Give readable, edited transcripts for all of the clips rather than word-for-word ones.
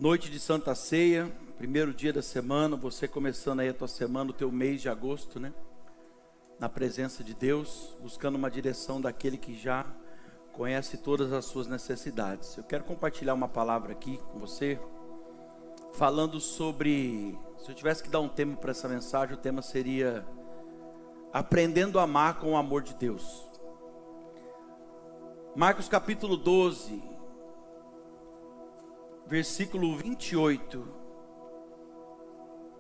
Noite de Santa Ceia, primeiro dia da semana, você começando aí a tua semana, o teu mês de agosto, né? Na presença de Deus, buscando uma direção daquele que já conhece todas as suas necessidades. Eu quero compartilhar uma palavra aqui com você, falando sobre, se eu tivesse que dar um tema para essa mensagem, o tema seria aprendendo a amar com o amor de Deus. Marcos capítulo 12, versículo 28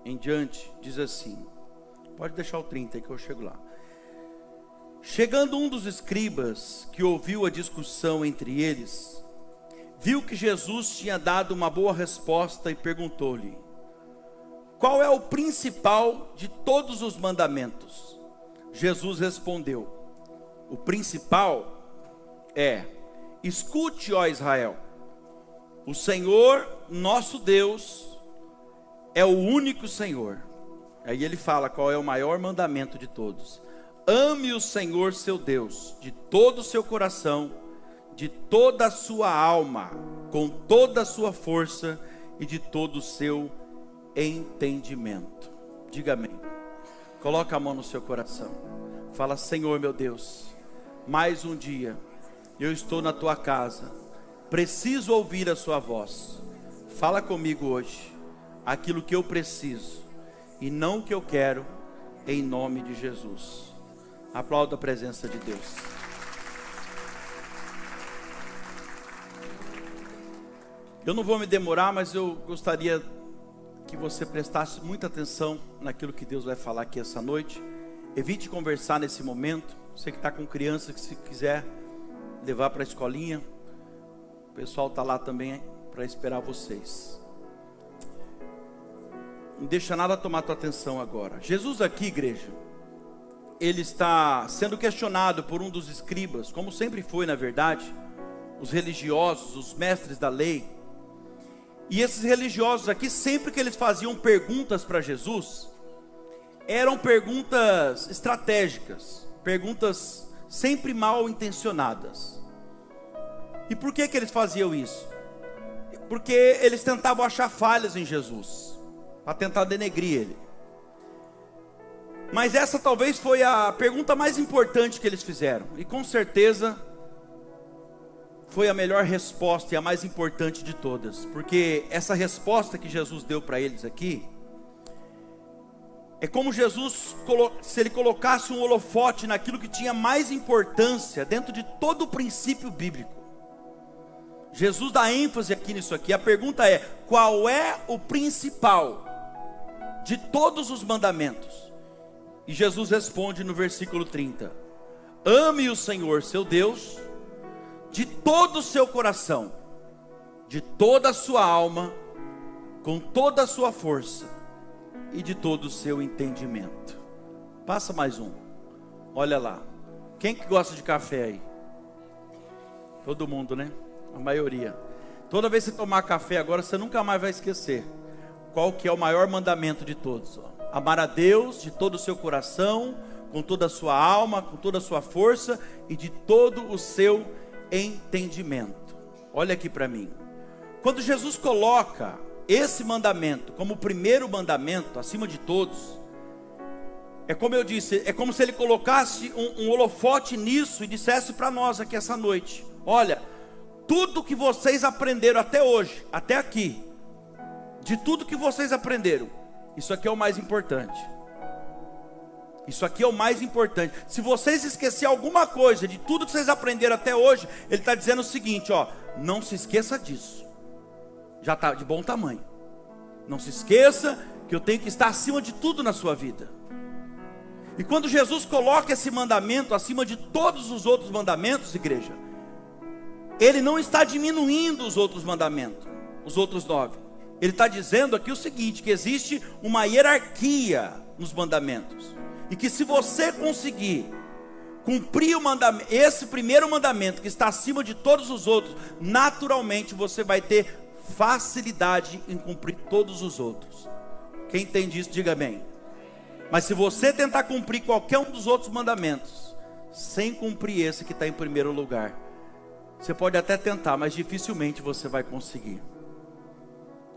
em diante, diz assim, pode deixar o 30 aí que eu chego lá. Chegando um dos escribas, que ouviu a discussão entre eles, viu que Jesus tinha dado uma boa resposta e perguntou-lhe: qual é o principal de todos os mandamentos? Jesus respondeu: o principal é: escute, ó Israel, o Senhor nosso Deus é o único Senhor. Aí ele fala qual é o maior mandamento de todos: ame o Senhor seu Deus de todo o seu coração, de toda a sua alma, com toda a sua força e de todo o seu entendimento. Diga amém. Coloca a mão no seu coração. Fala: Senhor meu Deus, mais um dia eu estou na tua casa, preciso ouvir a sua voz. Fala comigo hoje aquilo que eu preciso e não o que eu quero, em nome de Jesus. Aplauda a presença de Deus. Eu não vou me demorar, mas eu gostaria que você prestasse muita atenção naquilo que Deus vai falar aqui essa noite. Evite conversar nesse momento. Você que está com criança, que se quiser levar para a escolinha, o pessoal está lá também para esperar vocês. Não deixa nada tomar tua atenção agora. Jesus aqui, igreja, ele está sendo questionado por um dos escribas, como sempre foi na verdade, os religiosos, os mestres da lei. E esses religiosos aqui, sempre que eles faziam perguntas para Jesus, eram perguntas estratégicas, perguntas sempre mal intencionadas. E por que eles faziam isso? Porque eles tentavam achar falhas em Jesus, para tentar denegrir ele. Mas essa talvez foi a pergunta mais importante que eles fizeram, e com certeza foi a melhor resposta e a mais importante de todas, porque essa resposta que Jesus deu para eles aqui é como Jesus, se ele colocasse um holofote naquilo que tinha mais importância dentro de todo o princípio bíblico. Jesus dá ênfase aqui nisso aqui. A pergunta é: qual é o principal de todos os mandamentos? E Jesus responde no versículo 30: ame o Senhor seu Deus de todo o seu coração, de toda a sua alma, com toda a sua força e de todo o seu entendimento. Passa mais um. Olha lá. Quem que gosta de café aí? Todo mundo, né? A maioria. Toda vez que você tomar café agora, você nunca mais vai esquecer qual que é o maior mandamento de todos. Amar a Deus de todo o seu coração, com toda a sua alma, com toda a sua força e de todo o seu entendimento. Olha aqui para mim. Quando Jesus coloca esse mandamento como o primeiro mandamento, acima de todos, é como eu disse, é como se ele colocasse um holofote nisso e dissesse para nós aqui essa noite: olha, tudo que vocês aprenderam até hoje, até aqui, de tudo que vocês aprenderam, isso aqui é o mais importante. Isso aqui é o mais importante. Se vocês esquecerem alguma coisa de tudo que vocês aprenderam até hoje, ele está dizendo o seguinte: ó, não se esqueça disso. Já está de bom tamanho. Não se esqueça que eu tenho que estar acima de tudo na sua vida. E quando Jesus coloca esse mandamento acima de todos os outros mandamentos, igreja, ele não está diminuindo os outros mandamentos, os outros 9. Ele está dizendo aqui o seguinte: que existe uma hierarquia nos mandamentos, e que se você conseguir cumprir o mandamento, esse primeiro mandamento que está acima de todos os outros, naturalmente você vai ter facilidade em cumprir todos os outros. Quem entende isso, diga amém. Mas se você tentar cumprir qualquer um dos outros mandamentos, sem cumprir esse que está em primeiro lugar, você pode até tentar, mas dificilmente você vai conseguir.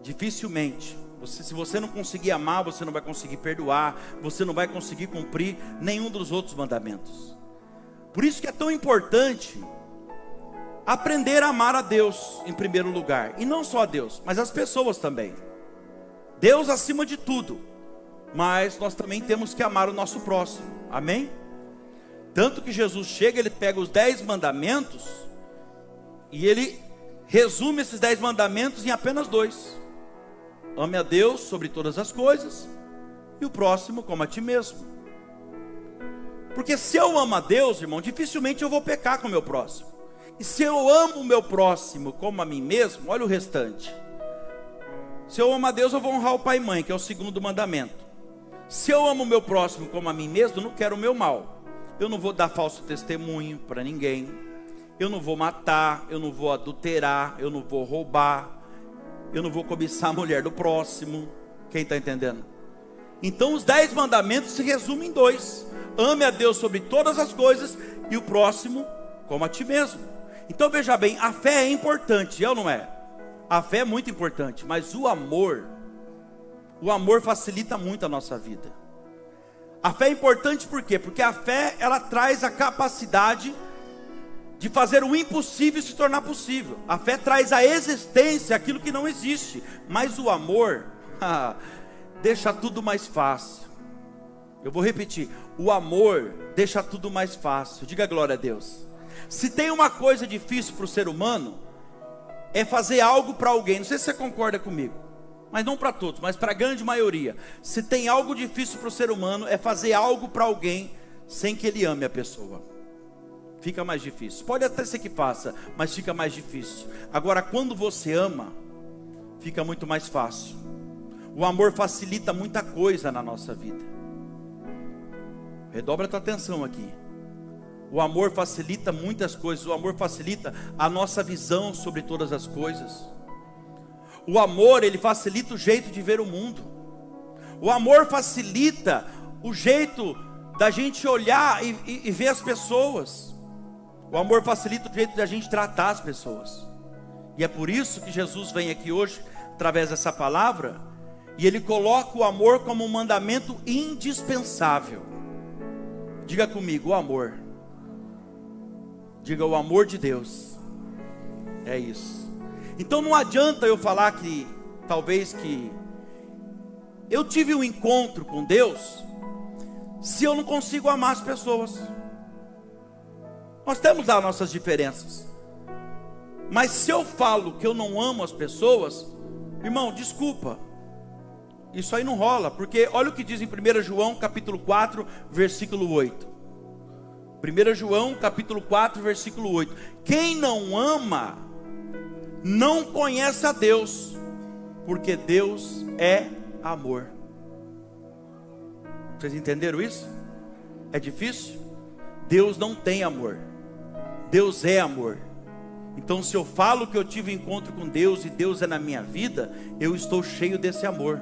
dificilmente, se você não conseguir amar, você não vai conseguir perdoar, você não vai conseguir cumprir nenhum dos outros mandamentos. Por isso que é tão importante aprender a amar a Deus em primeiro lugar, e não só a Deus, mas as pessoas também. Deus acima de tudo, mas nós também temos que amar o nosso próximo, amém? Tanto que Jesus chega, ele pega os 10 mandamentos e ele resume esses 10 mandamentos em apenas 2: ame a Deus sobre todas as coisas e o próximo como a ti mesmo. Porque se eu amo a Deus, irmão, dificilmente eu vou pecar com o meu próximo. E se eu amo o meu próximo como a mim mesmo, olha o restante. Se eu amo a Deus, eu vou honrar o pai e mãe, que é o 2º mandamento. Se eu amo o meu próximo como a mim mesmo, eu não quero o meu mal. Eu não vou dar falso testemunho para ninguém. Eu não vou matar, eu não vou adulterar, eu não vou roubar, eu não vou cobiçar a mulher do próximo. Quem está entendendo? Então os 10 mandamentos se resumem em 2: ame a Deus sobre todas as coisas e o próximo como a ti mesmo. Então veja bem, a fé é importante, é ou não é? A fé é muito importante, mas o amor facilita muito a nossa vida. A fé é importante por quê? Porque a fé, ela traz a capacidade de fazer o impossível se tornar possível. A fé traz à existência aquilo que não existe. Mas o amor deixa tudo mais fácil. Eu vou repetir: o amor deixa tudo mais fácil. Diga glória a Deus. Se tem uma coisa difícil para o ser humano, é fazer algo para alguém. Não sei se você concorda comigo, mas não para todos, mas para a grande maioria. Se tem algo difícil para o ser humano, é fazer algo para alguém sem que ele ame a pessoa. Fica mais difícil. Pode até ser que faça, mas fica mais difícil. Agora, quando você ama, fica muito mais fácil. O amor facilita muita coisa na nossa vida. Redobra a tua atenção aqui. O amor facilita muitas coisas. O amor facilita a nossa visão sobre todas as coisas. O amor, ele facilita o jeito de ver o mundo. O amor facilita o jeito da gente olhar e ver as pessoas. O amor facilita o jeito da gente tratar as pessoas. E é por isso que Jesus vem aqui hoje, através dessa palavra, e ele coloca o amor como um mandamento indispensável. Diga comigo, o amor. Diga, o amor de Deus. É isso. Então não adianta eu falar que, talvez que eu tive um encontro com Deus, se eu não consigo amar as pessoas. Nós temos as nossas diferenças, mas se eu falo que eu não amo as pessoas, irmão, desculpa, isso aí não rola. Porque olha o que diz em 1 João capítulo 4, versículo 8. 1 João capítulo 4, versículo 8. Quem não ama, não conhece a Deus, porque Deus é amor. Vocês entenderam isso? É difícil? Deus não tem amor. Deus é amor. Então se eu falo que eu tive encontro com Deus e Deus é na minha vida, eu estou cheio desse amor.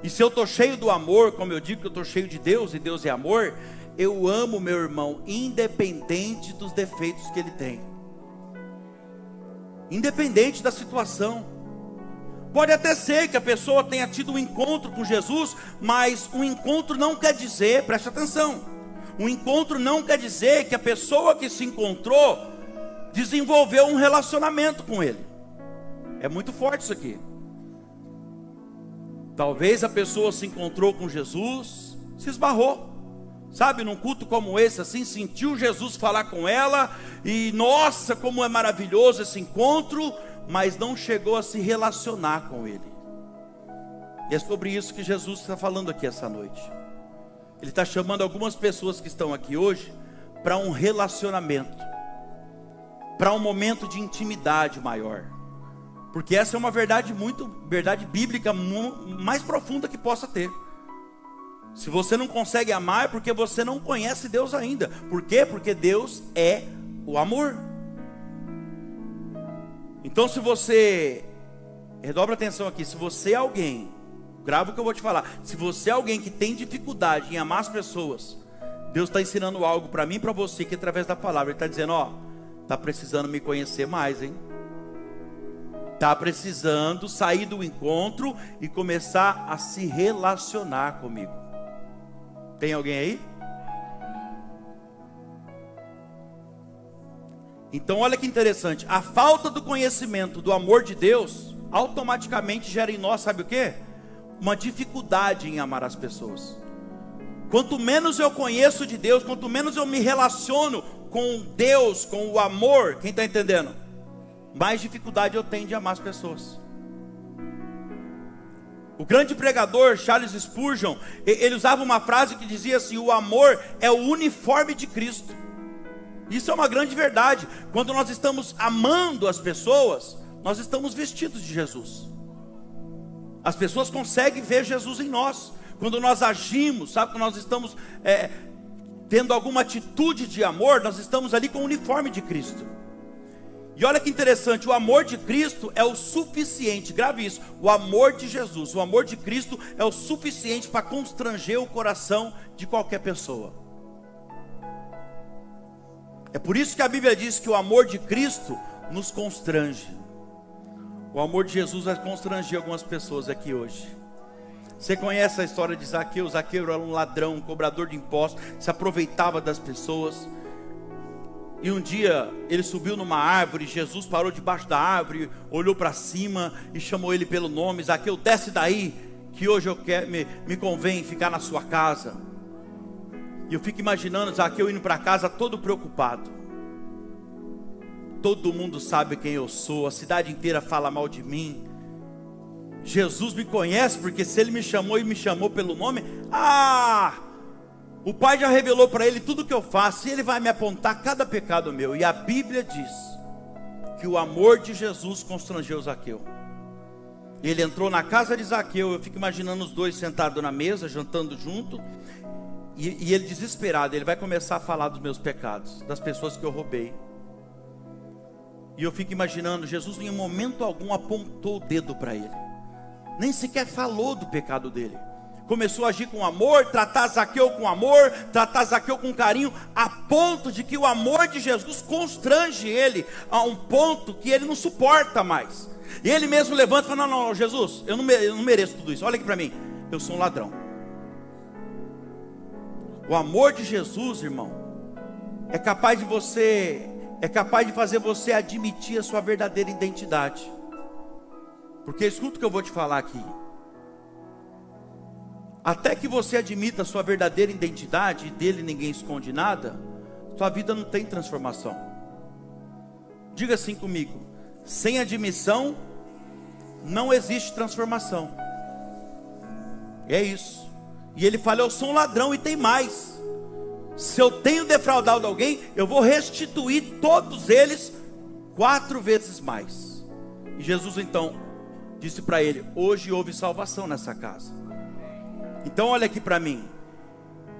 E se eu estou cheio do amor, como eu digo que eu estou cheio de Deus e Deus é amor, eu amo meu irmão, independente dos defeitos que ele tem, independente da situação. Pode até ser que a pessoa tenha tido um encontro com Jesus, mas um encontro não quer dizer, preste atenção, um encontro não quer dizer que a pessoa que se encontrou desenvolveu um relacionamento com ele. É muito forte isso aqui. Talvez a pessoa se encontrou com Jesus, se esbarrou, sabe, num culto como esse, assim, sentiu Jesus falar com ela, e nossa, como é maravilhoso esse encontro, mas não chegou a se relacionar com ele. E é sobre isso que Jesus está falando aqui essa noite. Ele está chamando algumas pessoas que estão aqui hoje para um relacionamento, para um momento de intimidade maior. Porque essa é uma verdade bíblica mais profunda que possa ter. Se você não consegue amar, é porque você não conhece Deus ainda. Por quê? Porque Deus é o amor. Então se você, redobra atenção aqui, se você é alguém, grava o que eu vou te falar, se você é alguém que tem dificuldade em amar as pessoas, Deus está ensinando algo para mim e para você, que através da palavra, Ele está dizendo, ó, está precisando me conhecer mais, hein? está precisando sair do encontro e começar a se relacionar comigo. Tem alguém aí? Então olha que interessante, a falta do conhecimento do amor de Deus automaticamente gera em nós, sabe o quê? Uma dificuldade em amar as pessoas. Quanto menos eu conheço de Deus, quanto menos eu me relaciono com Deus, com o amor, quem está entendendo? Mais dificuldade eu tenho de amar as pessoas. O grande pregador Charles Spurgeon, ele usava uma frase que dizia assim: o amor é o uniforme de Cristo. Isso é uma grande verdade. Quando nós estamos amando as pessoas, nós estamos vestidos de Jesus. As pessoas conseguem ver Jesus em nós. Quando nós agimos, sabe, quando nós estamos tendo alguma atitude de amor, nós estamos ali com o uniforme de Cristo. E olha que interessante, o amor de Cristo é o suficiente, grave isso, o amor de Jesus, o amor de Cristo é o suficiente para constranger o coração de qualquer pessoa. É por isso que a Bíblia diz que o amor de Cristo nos constrange. O amor de Jesus vai constranger algumas pessoas aqui hoje. Você conhece a história de Zaqueu? Zaqueu era um ladrão, um cobrador de impostos, se aproveitava das pessoas. E um dia ele subiu numa árvore, Jesus parou debaixo da árvore, olhou para cima e chamou ele pelo nome: Zaqueu, desce daí, que hoje me convém ficar na sua casa. E eu fico imaginando Zaqueu indo para casa todo preocupado. Todo mundo sabe quem eu sou, a cidade inteira fala mal de mim. Jesus me conhece, porque se ele me chamou e me chamou pelo nome, o Pai já revelou para ele tudo que eu faço, e ele vai me apontar cada pecado meu. E a Bíblia diz que o amor de Jesus constrangeu Zaqueu. Ele entrou na casa de Zaqueu, eu fico imaginando os dois sentados na mesa, jantando junto, e ele desesperado, ele vai começar a falar dos meus pecados, das pessoas que eu roubei. E eu fico imaginando, Jesus em momento algum apontou o dedo para ele, nem sequer falou do pecado dele. Começou a agir com amor, tratar Zaqueu com amor, tratar Zaqueu com carinho, a ponto de que o amor de Jesus constrange ele, a um ponto que ele não suporta mais. E ele mesmo levanta e fala: não, Jesus, eu não mereço tudo isso, olha aqui para mim, eu sou um ladrão. O amor de Jesus, irmão, é capaz de fazer você admitir a sua verdadeira identidade. Porque escuta o que eu vou te falar aqui. Até que você admita a sua verdadeira identidade, e dele ninguém esconde nada, sua vida não tem transformação. Diga assim comigo: sem admissão não existe transformação. É isso. E ele fala: eu sou um ladrão, e tem mais. Se eu tenho defraudado alguém, eu vou restituir todos eles 4 vezes mais. E Jesus então disse para ele: hoje houve salvação nessa casa. Então olha aqui para mim.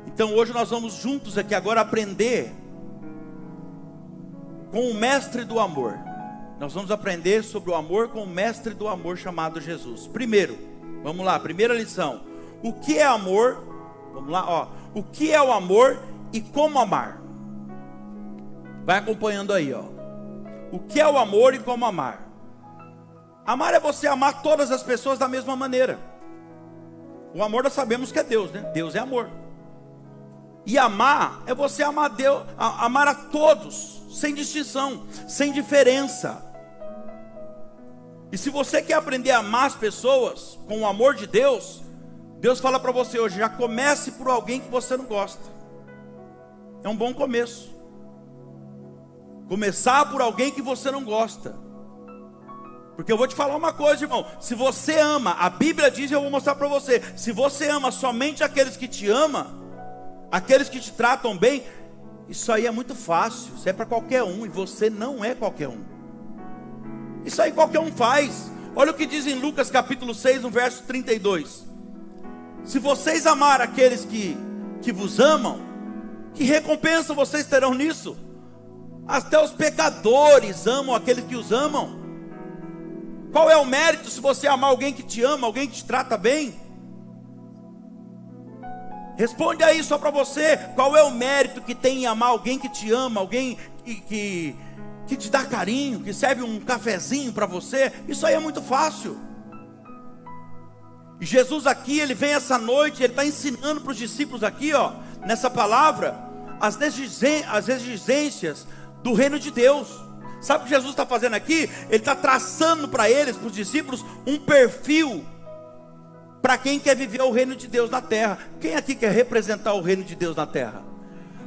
Então hoje nós vamos juntos aqui agora aprender com o mestre do amor. Nós vamos aprender sobre o amor com o mestre do amor chamado Jesus. Primeiro, vamos lá, primeira lição: o que é amor? Vamos lá, ó. O que é o amor e como amar? Vai acompanhando aí, ó. O que é o amor e como amar? Amar é você amar todas as pessoas da mesma maneira. O amor nós sabemos que é Deus, né? Deus é amor. E amar é você amar Deus, amar a todos, sem distinção, sem diferença. E se você quer aprender a amar as pessoas com o amor de Deus, Deus fala para você hoje: já comece por alguém que você não gosta. É um bom começo. Começar por alguém que você não gosta. Porque eu vou te falar uma coisa, irmão: se você ama, a Bíblia diz, e eu vou mostrar para você, se você ama somente aqueles que te amam, aqueles que te tratam bem, isso aí é muito fácil, isso é para qualquer um, e você não é qualquer um. Isso aí qualquer um faz. Olha o que diz em Lucas capítulo 6, no verso 32. Se vocês amarem aqueles que vos amam, que recompensa vocês terão nisso? Até os pecadores amam aqueles que os amam. Qual é o mérito se você amar alguém que te ama, alguém que te trata bem? Responde aí só para você. Qual é o mérito que tem em amar alguém que te ama, alguém que que te dá carinho, que serve um cafezinho para você, isso aí é muito fácil. E Jesus aqui, ele vem essa noite, ele está ensinando para os discípulos aqui, ó, nessa palavra, as exigências do reino de Deus. Sabe o que Jesus está fazendo aqui? Ele está traçando para eles, para os discípulos, um perfil para quem quer viver o reino de Deus na terra. Quem aqui quer representar o reino de Deus na terra?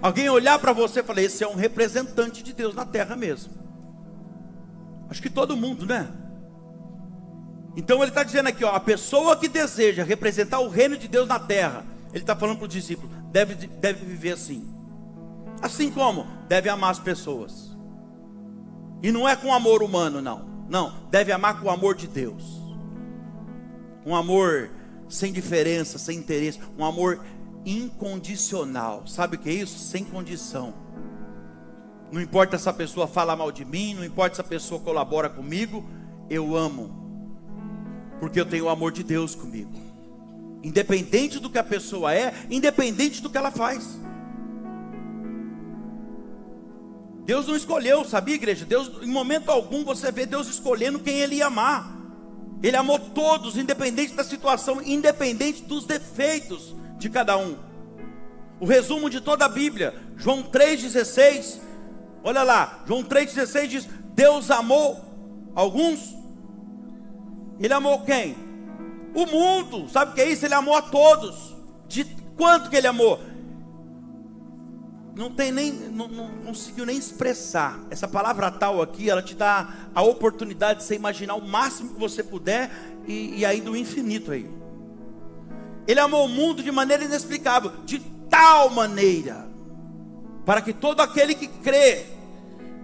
Alguém olhar para você e falar, esse é um representante de Deus na terra mesmo. Acho que todo mundo, né? Então ele está dizendo aqui, ó, a pessoa que deseja representar o reino de Deus na terra, ele está falando para os discípulos, deve viver assim. Assim como deve amar as pessoas. E não é com amor humano, não. Não, deve amar com o amor de Deus. Um amor sem diferença, sem interesse. Um amor incondicional. Sabe o que é isso? Sem condição. Não importa se a pessoa fala mal de mim, não importa se a pessoa colabora comigo, eu amo. Porque eu tenho o amor de Deus comigo. Independente do que a pessoa é, independente do que ela faz. Deus não escolheu, sabia, igreja? Deus, em momento algum você vê Deus escolhendo quem Ele ia amar. Ele amou todos, independente da situação, independente dos defeitos de cada um. O resumo de toda a Bíblia, João 3,16, olha lá, João 3,16 diz, Deus amou alguns. Ele amou quem? O mundo. Sabe o que é isso? Ele amou a todos. De quanto que Ele amou? Não conseguiu nem expressar. Essa palavra tal aqui, ela te dá a oportunidade de você imaginar o máximo que você puder e aí do infinito aí. Ele amou o mundo de maneira inexplicável, de tal maneira, para que todo aquele que crê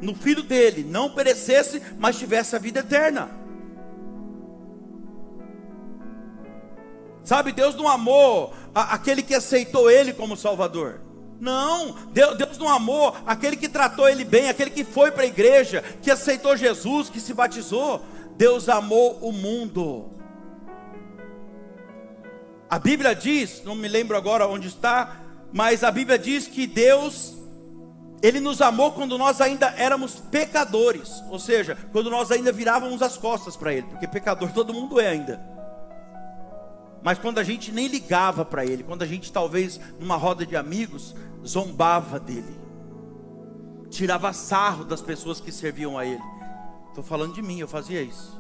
no Filho dele não perecesse, mas tivesse a vida eterna. Sabe, Deus não amou aquele que aceitou Ele como Salvador. Não, Deus não amou aquele que tratou Ele bem, aquele que foi para a igreja, que aceitou Jesus, que se batizou. Deus amou o mundo. A Bíblia diz, não me lembro agora onde está, mas a Bíblia diz que Deus, Ele nos amou quando nós ainda éramos pecadores. Ou seja, quando nós ainda virávamos as costas para Ele, porque pecador todo mundo é ainda. Mas quando a gente nem ligava para Ele, quando a gente talvez numa roda de amigos zombava dele, tirava sarro das pessoas que serviam a Ele. Estou falando de mim, eu fazia isso.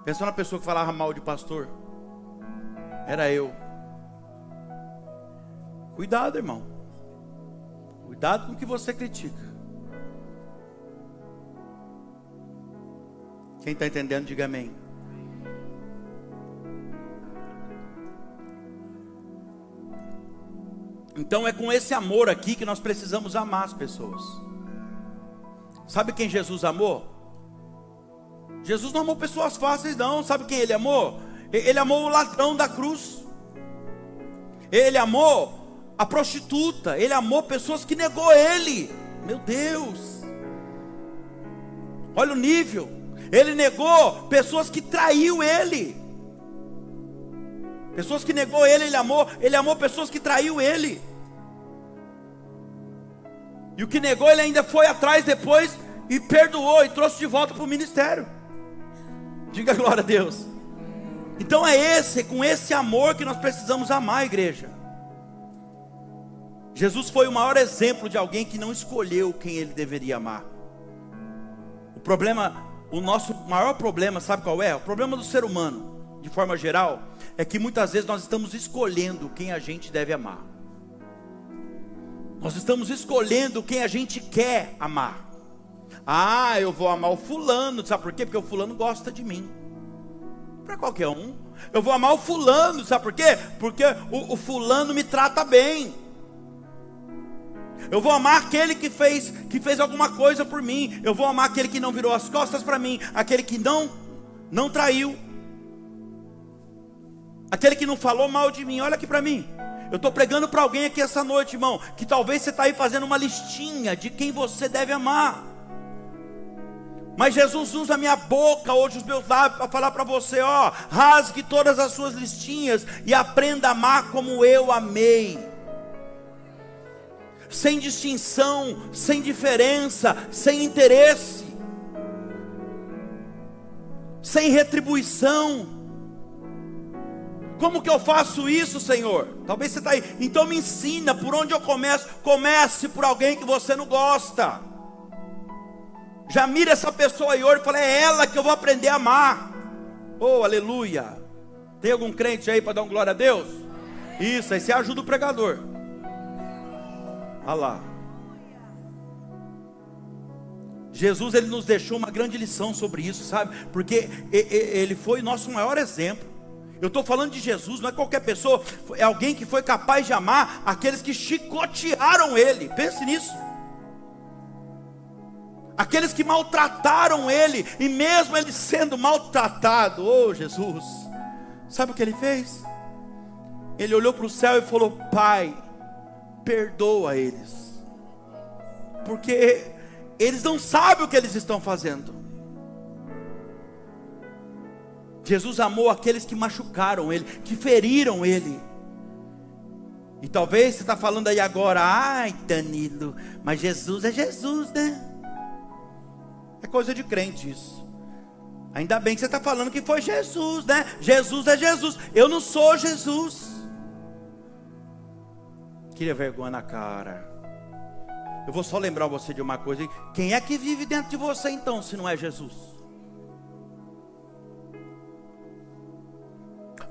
Pensa na pessoa que falava mal de pastor. Era eu. Cuidado, irmão. Cuidado com o que você critica. Quem está entendendo, diga amém. Então é com esse amor aqui que nós precisamos amar as pessoas. Sabe quem Jesus amou? Jesus não amou pessoas fáceis não. Sabe quem Ele amou? Ele amou o ladrão da cruz. Ele amou a prostituta. Ele amou pessoas que negou Ele. Meu Deus, olha o nível. Ele negou pessoas que traiu Ele. Pessoas que negou Ele, Ele amou pessoas que traiu Ele. E o que negou, Ele ainda foi atrás depois e perdoou e trouxe de volta para o ministério. Diga glória a Deus. Então é com esse amor que nós precisamos amar a igreja. Jesus foi o maior exemplo de alguém que não escolheu quem Ele deveria amar. O nosso maior problema, sabe qual é? O problema do ser humano, de forma geral, é que muitas vezes nós estamos escolhendo quem a gente deve amar. Nós estamos escolhendo quem a gente quer amar. Ah, eu vou amar o fulano, sabe por quê? Porque o fulano gosta de mim. Para qualquer um. Eu vou amar o fulano, sabe por quê? Porque o fulano me trata bem. Eu vou amar aquele que fez alguma coisa por mim. Eu vou amar aquele que não virou as costas para mim, aquele que não traiu, aquele que não falou mal de mim. Olha aqui para mim. Eu estou pregando para alguém aqui essa noite, irmão, que talvez você está aí fazendo uma listinha de quem você deve amar. Mas Jesus usa a minha boca, hoje os meus lábios, para falar para você, ó, rasgue todas as suas listinhas e aprenda a amar como eu amei. sem distinção, sem diferença, sem interesse, sem retribuição. Como que eu faço isso, Senhor? Talvez você está aí. Então me ensina, por onde eu começo? Comece por alguém que você não gosta. Já mira essa pessoa aí hoje e fala, é ela que eu vou aprender a amar. Oh, aleluia. Tem algum crente aí para dar um glória a Deus? Isso, aí você ajuda o pregador. Olha lá. Jesus, ele nos deixou uma grande lição sobre isso, sabe? Porque ele foi nosso maior exemplo. Eu estou falando de Jesus, não é qualquer pessoa. É alguém que foi capaz de amar aqueles que chicotearam ele. Pense nisso. Aqueles que maltrataram ele. E mesmo ele sendo maltratado, oh Jesus, sabe o que ele fez? Ele olhou para o céu e falou, Pai, perdoa eles, porque eles não sabem o que eles estão fazendo. Jesus amou aqueles que machucaram ele, que feriram ele. E talvez você está falando aí agora, ai Danilo, mas Jesus é Jesus, né? É coisa de crente isso. Ainda bem que você está falando que foi Jesus, né? Jesus é Jesus. Eu não sou Jesus. Queria vergonha na cara. Eu vou só lembrar você de uma coisa. Quem é que vive dentro de você então, se não é Jesus?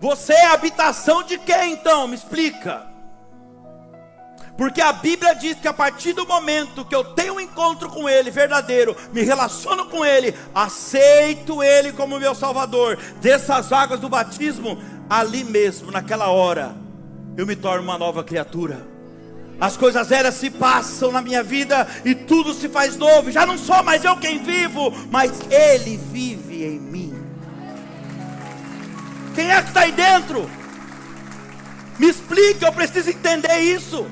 Você é a habitação de quem então? Me explica. Porque a Bíblia diz que a partir do momento que eu tenho um encontro com Ele verdadeiro, me relaciono com Ele, aceito Ele como meu Salvador, dessas águas do batismo, ali mesmo, naquela hora, eu me torno uma nova criatura. As coisas velhas se passam na minha vida e tudo se faz novo. Já não sou mais eu quem vivo, mas Ele vive em mim. Quem é que está aí dentro? Me explique, eu preciso entender isso.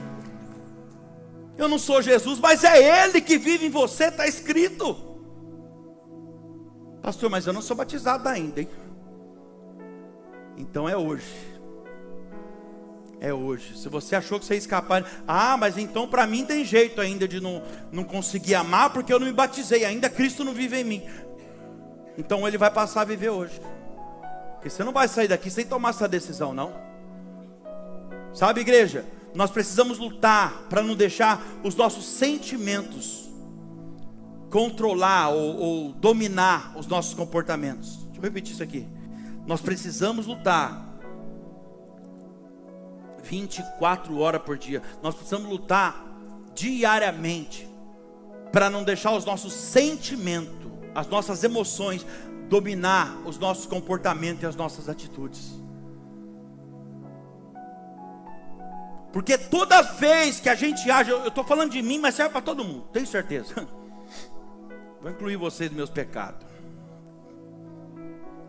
Eu não sou Jesus, mas é Ele que vive em você, está escrito. Pastor, mas eu não sou batizado ainda, hein? Então é hoje. É hoje. Se você achou que você ia escapar, mas então para mim tem jeito ainda de não conseguir amar, porque eu não me batizei ainda, Cristo não vive em mim. Então Ele vai passar a viver hoje. Porque você não vai sair daqui sem tomar essa decisão, não. Sabe, igreja? Nós precisamos lutar para não deixar os nossos sentimentos controlar ou dominar os nossos comportamentos. Deixa eu repetir isso aqui. Nós precisamos lutar 24 horas por dia. Nós precisamos lutar diariamente para não deixar os nossos sentimentos, as nossas emoções dominar os nossos comportamentos e as nossas atitudes. Porque toda vez que a gente age, eu estou falando de mim, mas serve para todo mundo, tenho certeza. Vou incluir vocês nos meus pecados.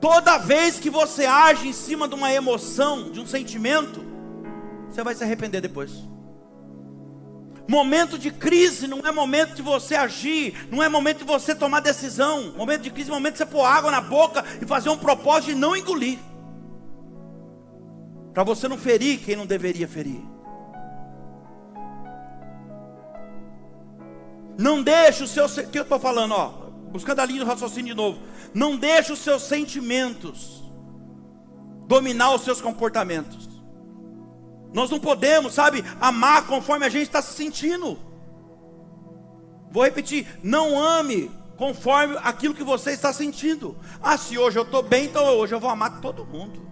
Toda vez que você age em cima de uma emoção, de um sentimento, você vai se arrepender depois. Momento de crise não é momento de você agir, não é momento de você tomar decisão. Momento de crise é momento de você pôr água na boca e fazer um propósito de não engolir, para você não ferir quem não deveria ferir. Não deixe o seu, o que eu estou falando, buscando a linha do raciocínio de novo. Não deixe os seus sentimentos dominar os seus comportamentos. Nós não podemos, amar conforme a gente está se sentindo. Vou repetir, não ame conforme aquilo que você está sentindo. Se hoje eu estou bem, então hoje eu vou amar todo mundo.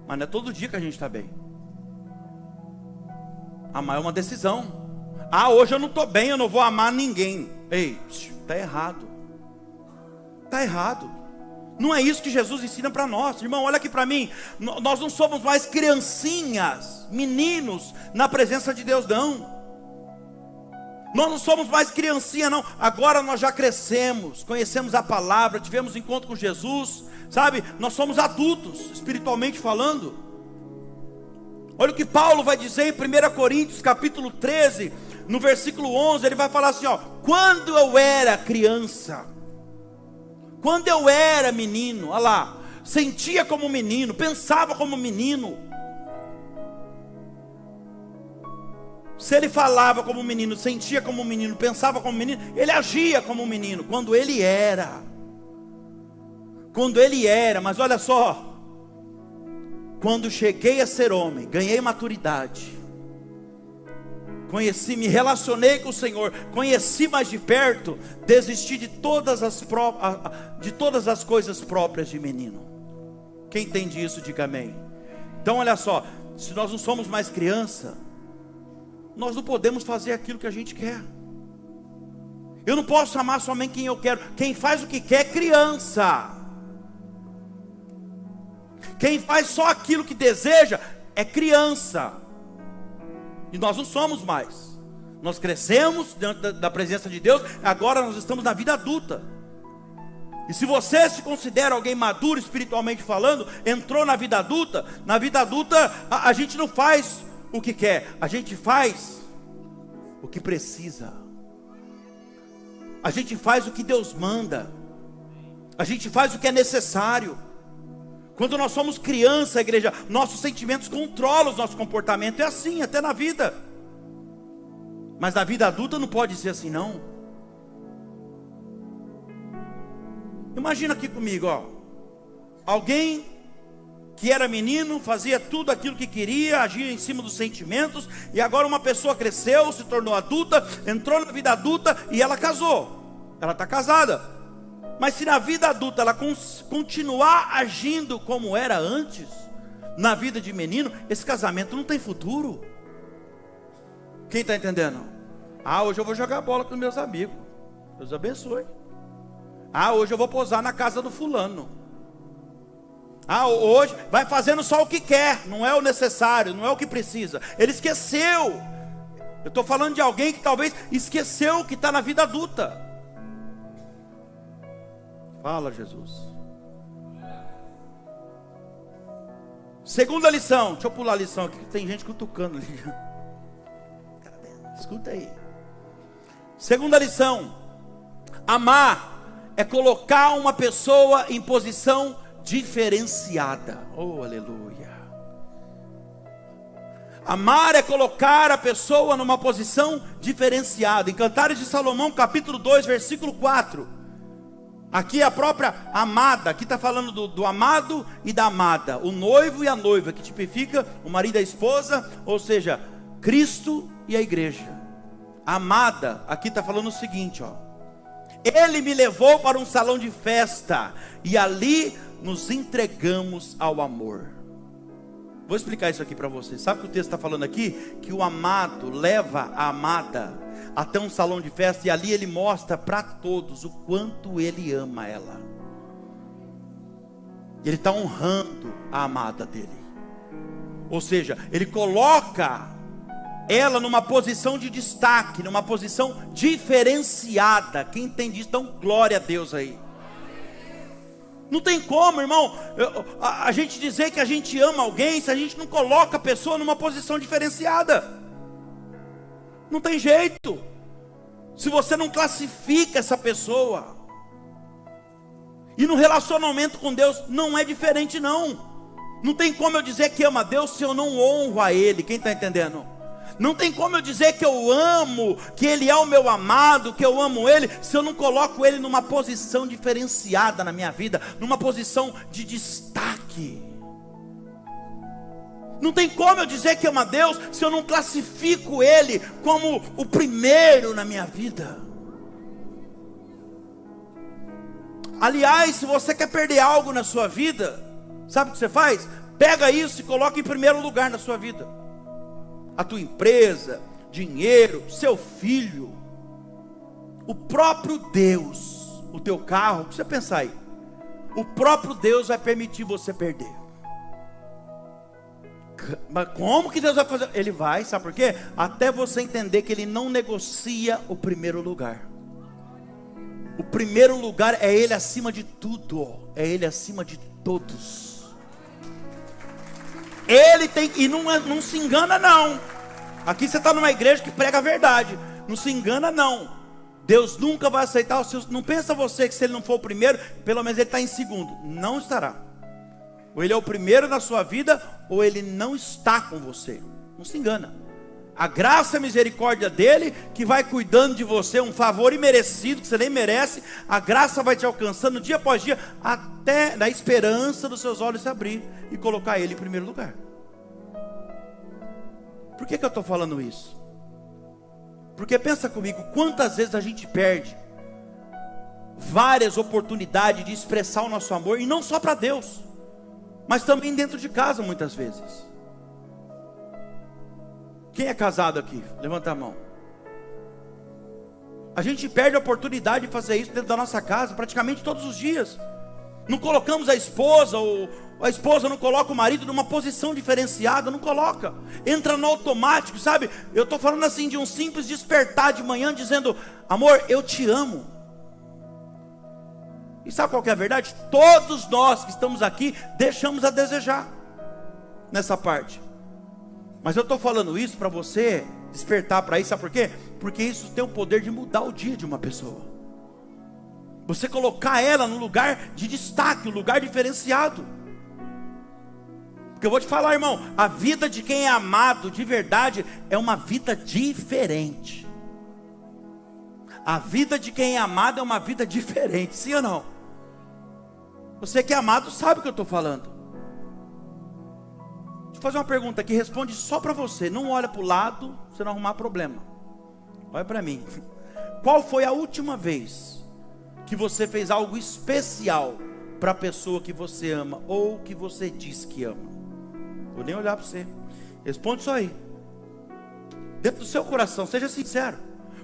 Mas não é todo dia que a gente está bem. Amar é uma decisão. Hoje eu não estou bem, eu não vou amar ninguém. Ei, está errado. Está errado. Não é isso que Jesus ensina para nós. Irmão, olha aqui para mim. Nós não somos mais criancinhas, meninos na presença de Deus, não. Nós não somos mais criancinha, não. Agora nós já crescemos, conhecemos a palavra, tivemos encontro com Jesus, nós somos adultos, espiritualmente falando. Olha o que Paulo vai dizer em 1 Coríntios capítulo 13, no versículo 11, ele vai falar assim, quando eu era criança, quando eu era menino, olha lá, sentia como menino, pensava como menino. Se ele falava como um menino, sentia como um menino, pensava como um menino, ele agia como um menino, quando ele era. Mas olha só, quando cheguei a ser homem, ganhei maturidade, conheci, me relacionei com o Senhor, conheci mais de perto, desisti de todas as coisas próprias de menino. Quem entende isso, diga amém. Então olha só, se nós não somos mais criança, nós não podemos fazer aquilo que a gente quer. Eu não posso amar somente quem eu quero. Quem faz o que quer é criança. Quem faz só aquilo que deseja é criança. E nós não somos mais. Nós crescemos diante da presença de Deus. Agora nós estamos na vida adulta. E se você se considera alguém maduro espiritualmente falando, entrou na vida adulta, a gente não faz o que quer, a gente faz o que precisa. A gente faz o que Deus manda. A gente faz o que é necessário. Quando nós somos criança, igreja, nossos sentimentos controlam o nosso comportamento. É assim, até na vida. Mas na vida adulta não pode ser assim, não. Imagina aqui comigo, ó. Alguém que era menino, fazia tudo aquilo que queria, agia em cima dos sentimentos, e agora uma pessoa cresceu, se tornou adulta, entrou na vida adulta e ela casou. Ela está casada. Mas se na vida adulta ela continuar agindo como era antes, na vida de menino, esse casamento não tem futuro. Quem está entendendo? Hoje eu vou jogar bola com meus amigos, Deus abençoe. Hoje eu vou posar na casa do fulano. Hoje vai fazendo só o que quer, não é o necessário, não é o que precisa. Ele esqueceu. Eu estou falando de alguém que talvez esqueceu que está na vida adulta. Fala, Jesus. Segunda lição. Deixa eu pular a lição aqui, que tem gente cutucando ali. Escuta aí. Segunda lição. Amar é colocar uma pessoa em posição diferenciada. Oh, aleluia. Amar é colocar a pessoa numa posição diferenciada. Em Cantares de Salomão, capítulo 2, versículo 4. Aqui a própria amada, aqui está falando do amado e da amada, o noivo e a noiva, que tipifica o marido e a esposa, ou seja, Cristo e a igreja. A amada, aqui está falando o seguinte, ó. Ele me levou para um salão de festa, e ali nos entregamos ao amor. Vou explicar isso aqui para vocês. Sabe o que o texto está falando aqui? Que o amado leva a amada até um salão de festa, e ali ele mostra para todos o quanto ele ama ela. Ele está honrando a amada dele. Ou seja, ele coloca ela numa posição de destaque, numa posição diferenciada. Quem entende isso, então glória a Deus aí. Não tem como, irmão, a gente dizer que a gente ama alguém se a gente não coloca a pessoa numa posição diferenciada. Não tem jeito. Se você não classifica essa pessoa. E no relacionamento com Deus não é diferente, não. Não tem como eu dizer que amo a Deus se eu não honro a Ele. Quem está entendendo? Não tem como eu dizer que eu amo, que Ele é o meu amado, que eu amo Ele, se eu não coloco Ele numa posição diferenciada na minha vida, numa posição de destaque. Não tem como eu dizer que amo a Deus, se eu não classifico Ele como o primeiro na minha vida. Aliás, se você quer perder algo na sua vida, sabe o que você faz? Pega isso e coloca em primeiro lugar na sua vida. A tua empresa, dinheiro, seu filho, o próprio Deus, o teu carro. Você pensar aí, o próprio Deus vai permitir você perder. Mas como que Deus vai fazer? Ele vai, sabe por quê? Até você entender que Ele não negocia o primeiro lugar. O primeiro lugar é Ele acima de tudo, é Ele acima de todos. Ele tem, e não se engana não. Aqui você está numa igreja que prega a verdade. Não se engana não. Deus nunca vai aceitar os seus. Não pensa você que se Ele não for o primeiro, pelo menos Ele está em segundo. Não estará. Ou Ele é o primeiro na sua vida, ou Ele não está com você. Não se engana. A graça e a misericórdia dele que vai cuidando de você, um favor imerecido que você nem merece. A graça vai te alcançando dia após dia, até na esperança dos seus olhos se abrir e colocar ele em primeiro lugar. Por que eu estou falando isso? Porque pensa comigo, quantas vezes a gente perde várias oportunidades de expressar o nosso amor, e não só para Deus, mas também dentro de casa muitas vezes. Quem é casado aqui? Levanta a mão. A gente perde a oportunidade de fazer isso dentro da nossa casa praticamente todos os dias. Não colocamos a esposa, ou a esposa não coloca o marido numa posição diferenciada, não coloca. Entra no automático, sabe? Eu estou falando assim de um simples despertar de manhã dizendo: amor, eu te amo. E sabe qual que é a verdade? Todos nós que estamos aqui deixamos a desejar nessa parte. Mas eu estou falando isso para você despertar para isso, sabe por quê? Porque isso tem o poder de mudar o dia de uma pessoa. Você colocar ela no lugar de destaque, um lugar diferenciado. Porque eu vou te falar, irmão, a vida de quem é amado de verdade é uma vida diferente. A vida de quem é amado é uma vida diferente, sim ou não? Você que é amado sabe o que eu estou falando. Deixa eu fazer uma pergunta aqui, responde só para você. Não olha para o lado, você não arrumar problema. Olha para mim. Qual foi a última vez que você fez algo especial para a pessoa que você ama, ou que você diz que ama? Vou nem olhar para você. Responde isso aí. Dentro do seu coração, seja sincero.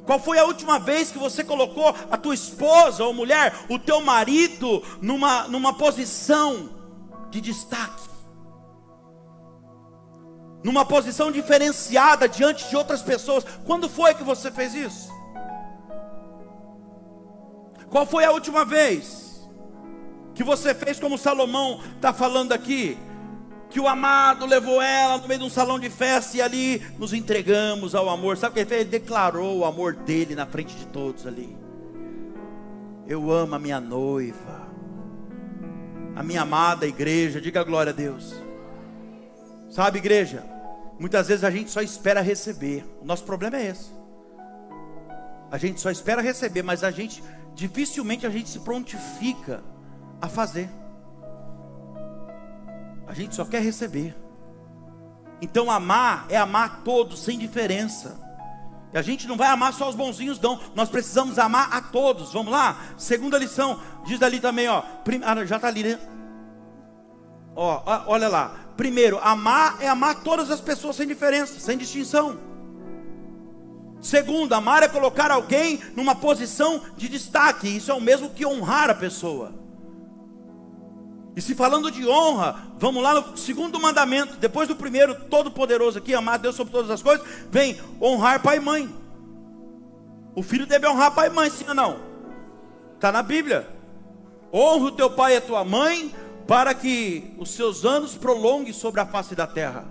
Qual foi a última vez que você colocou a tua esposa ou mulher, o teu marido, numa posição de destaque? Numa posição diferenciada diante de outras pessoas? Quando foi que você fez isso? Qual foi a última vez que você fez como Salomão está falando aqui? Que o amado levou ela no meio de um salão de festa e ali nos entregamos ao amor. Sabe o que ele fez? Ele declarou o amor dele na frente de todos ali. Eu amo a minha noiva, a minha amada igreja. Diga glória a Deus. Sabe, igreja, muitas vezes a gente só espera receber. O nosso problema é esse. A gente só espera receber, mas dificilmente a gente se prontifica a fazer. A gente só quer receber. Então amar é amar todos, sem diferença. E a gente não vai amar só os bonzinhos não. Nós precisamos amar a todos. Vamos lá? Segunda lição, diz ali também, ó. Já está ali, né? Ó, olha lá. Primeiro, amar é amar todas as pessoas sem diferença, sem distinção. Segundo, amar é colocar alguém numa posição de destaque. Isso é o mesmo que honrar a pessoa. E se falando de honra, vamos lá no segundo mandamento, depois do primeiro, todo poderoso aqui, amar a Deus sobre todas as coisas, vem honrar pai e mãe. O filho deve honrar pai e mãe, sim ou não? Está na Bíblia. Honra o teu pai e a tua mãe, para que os seus anos prolonguem sobre a face da terra.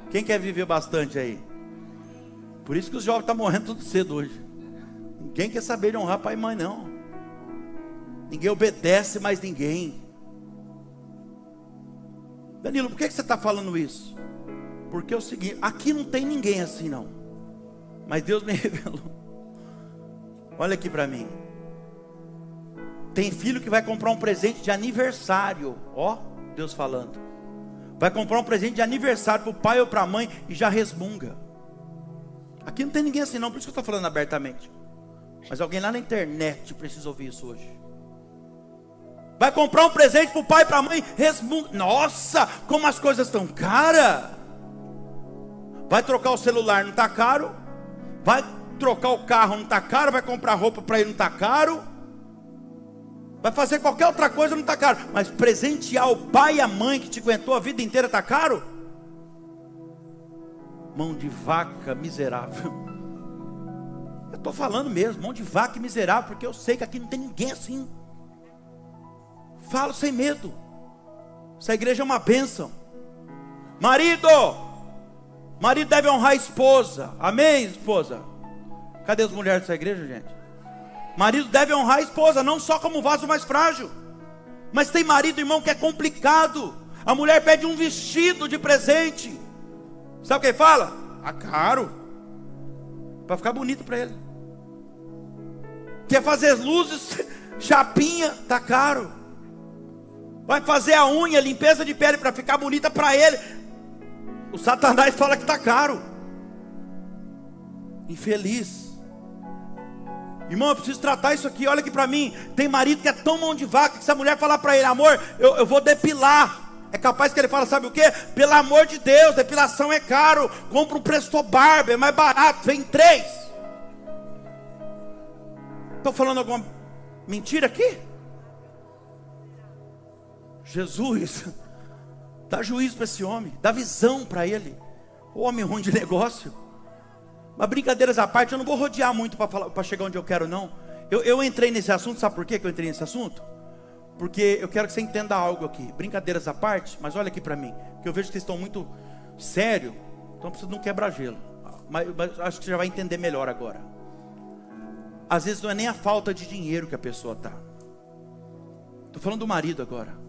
Quem quer viver bastante aí? Por isso que os jovens estão morrendo tudo cedo hoje. Ninguém quer saber de honrar pai e mãe não. Ninguém obedece mais ninguém. Danilo, por que você está falando isso? Porque é o seguinte, aqui não tem ninguém assim não. Mas Deus me revelou. Olha aqui para mim. Tem filho que vai comprar um presente de aniversário. Ó, Deus falando. Vai comprar um presente de aniversário para o pai ou para a mãe e já resmunga. Aqui não tem ninguém assim não, por isso que eu estou falando abertamente. Mas alguém lá na internet precisa ouvir isso hoje. Vai comprar um presente para o pai e para a mãe, resmunga. Nossa, como as coisas estão caras. Vai trocar o celular, não está caro. Vai trocar o carro, não está caro. Vai comprar roupa para ele, não está caro. Vai fazer qualquer outra coisa, não está caro. Mas presentear o pai e a mãe que te aguentou a vida inteira, está caro? Mão de vaca miserável. Eu estou falando mesmo, mão de vaca miserável, porque eu sei que aqui não tem ninguém assim. Falo sem medo. Essa igreja é uma bênção. Marido deve honrar a esposa. Amém, esposa? Cadê as mulheres dessa igreja, gente? Marido deve honrar a esposa, não só como vaso mais frágil. Mas tem marido, irmão, que é complicado. A mulher pede um vestido de presente. Sabe o que ele fala? Tá caro. Para ficar bonito para ele. Quer fazer luzes, chapinha, tá caro. Vai fazer a unha, limpeza de pele para ficar bonita para ele. O Satanás fala que tá caro. Infeliz. Irmão, eu preciso tratar isso aqui. Olha aqui para mim. Tem marido que é tão mão de vaca que se a mulher falar para ele: amor, eu vou depilar, é capaz que ele fala: sabe o que? Pelo amor de Deus, depilação é caro. Compra um Presto Barba, é mais barato, vem 3. Estou falando alguma mentira aqui? Jesus, dá juízo para esse homem, dá visão para ele. O homem ruim de negócio. Mas brincadeiras à parte, eu não vou rodear muito para chegar onde eu quero, não. Eu entrei nesse assunto, sabe por quê que eu entrei nesse assunto? Porque eu quero que você entenda algo aqui. Brincadeiras à parte, mas olha aqui para mim, que eu vejo que vocês estão muito sérios, então precisa de um quebra-gelo. Mas acho que você já vai entender melhor agora. Às vezes não é nem a falta de dinheiro que a pessoa está. Estou falando do marido agora.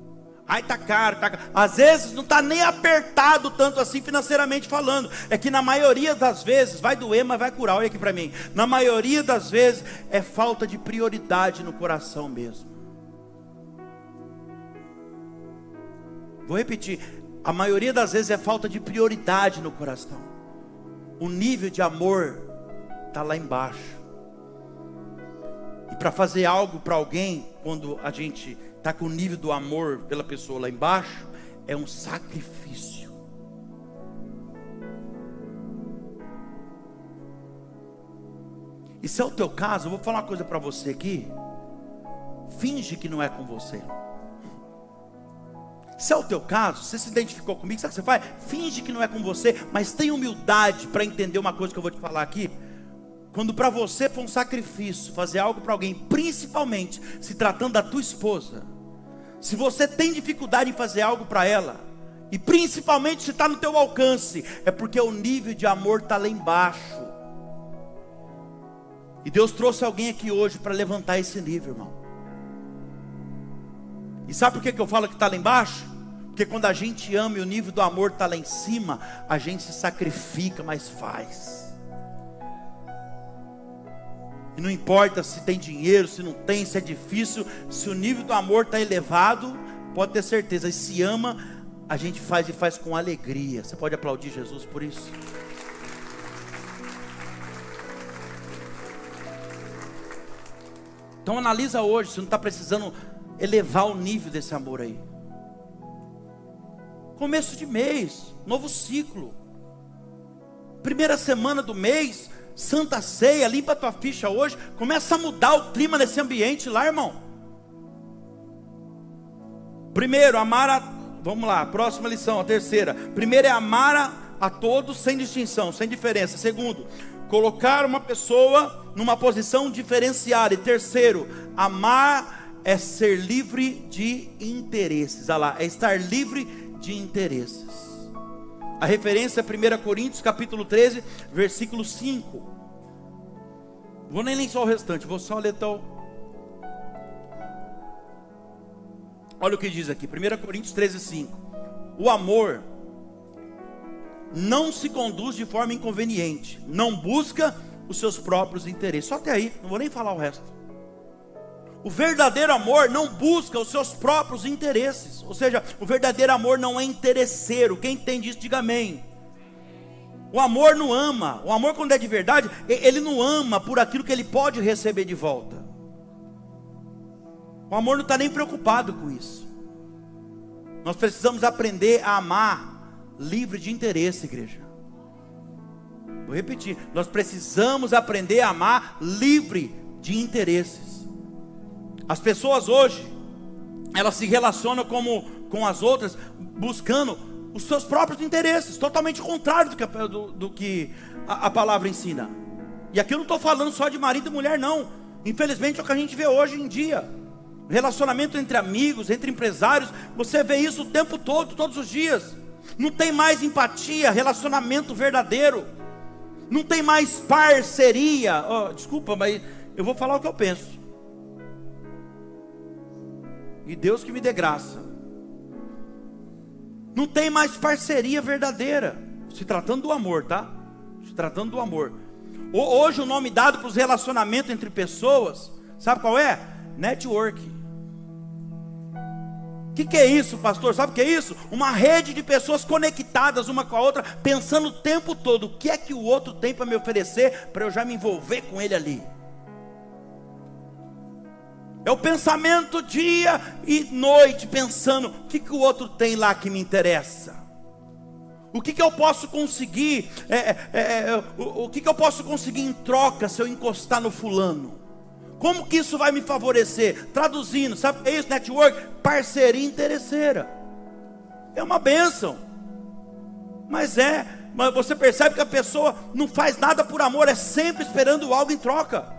Ai, tá caro, tá caro. Às vezes não está nem apertado tanto assim financeiramente falando. É que na maioria das vezes, vai doer, mas vai curar. Olha aqui para mim. Na maioria das vezes é falta de prioridade no coração mesmo. Vou repetir. A maioria das vezes é falta de prioridade no coração. O nível de amor está lá embaixo. E para fazer algo para alguém, quando a gente está com o nível do amor pela pessoa lá embaixo, é um sacrifício. E se é o teu caso, eu vou falar uma coisa para você aqui. Finge que não é com você. Se é o teu caso, você se identificou comigo, sabe o que você faz? Finge que não é com você, mas tenha humildade para entender uma coisa que eu vou te falar aqui. Quando para você for um sacrifício fazer algo para alguém, principalmente se tratando da tua esposa, se você tem dificuldade em fazer algo para ela, e principalmente se está no teu alcance, é porque o nível de amor está lá embaixo. E Deus trouxe alguém aqui hoje para levantar esse nível, irmão. E sabe por que eu falo que está lá embaixo? Porque quando a gente ama e o nível do amor está lá em cima, a gente se sacrifica, mas faz. E não importa se tem dinheiro, se não tem, se é difícil, se o nível do amor está elevado, pode ter certeza, e se ama, a gente faz e faz com alegria. Você pode aplaudir Jesus por isso? Então analisa hoje, se não está precisando elevar o nível desse amor aí. Começo de mês, novo ciclo. Primeira semana do mês, Santa Ceia, limpa a tua ficha hoje. Começa a mudar o clima desse ambiente lá, irmão. Primeiro, amar a... Vamos lá, próxima lição, a terceira. Primeiro é amar a todos sem distinção, sem diferença. Segundo, colocar uma pessoa numa posição diferenciada. E terceiro, amar é ser livre de interesses. Olha lá, é estar livre de interesses. A referência é 1 Coríntios capítulo 13, versículo 5. Vou nem ler só o restante, vou só ler tal. Olha o que diz aqui, 1 Coríntios 13, 5. O amor não se conduz de forma inconveniente, não busca os seus próprios interesses. Só até aí, não vou nem falar o resto. O verdadeiro amor não busca os seus próprios interesses. Ou seja, o verdadeiro amor não é interesseiro. Quem entende isso, diga amém. O amor não ama. O amor, quando é de verdade, ele não ama por aquilo que ele pode receber de volta. O amor não está nem preocupado com isso. Nós precisamos aprender a amar livre de interesse, igreja. Vou repetir. Nós precisamos aprender a amar livre de interesses. As pessoas hoje, elas se relacionam com as outras, buscando os seus próprios interesses, totalmente contrário do que a palavra ensina. E aqui eu não estou falando só de marido e mulher, não. Infelizmente é o que a gente vê hoje em dia. Relacionamento entre amigos, entre empresários, você vê isso o tempo todo, todos os dias. Não tem mais empatia, relacionamento verdadeiro. Não tem mais parceria. Desculpa, mas eu vou falar o que eu penso. E Deus que me dê graça. Não tem mais parceria verdadeira. Se tratando do amor, tá? tratando do amor. Hoje o nome dado para os relacionamentos entre pessoas, sabe qual é? Network. O que é isso, pastor? Sabe o que é isso? Uma rede de pessoas conectadas uma com a outra, pensando o tempo todo, o que é que o outro tem para me oferecer, para eu já me envolver com ele ali. É o pensamento dia e noite, pensando, o que o outro tem lá que me interessa? O que eu posso conseguir, o que eu posso conseguir em troca se eu encostar no fulano? Como que isso vai me favorecer? Traduzindo, sabe o que é isso? Network, parceria interesseira. É uma bênção. Mas você percebe que a pessoa não faz nada por amor, é sempre esperando algo em troca.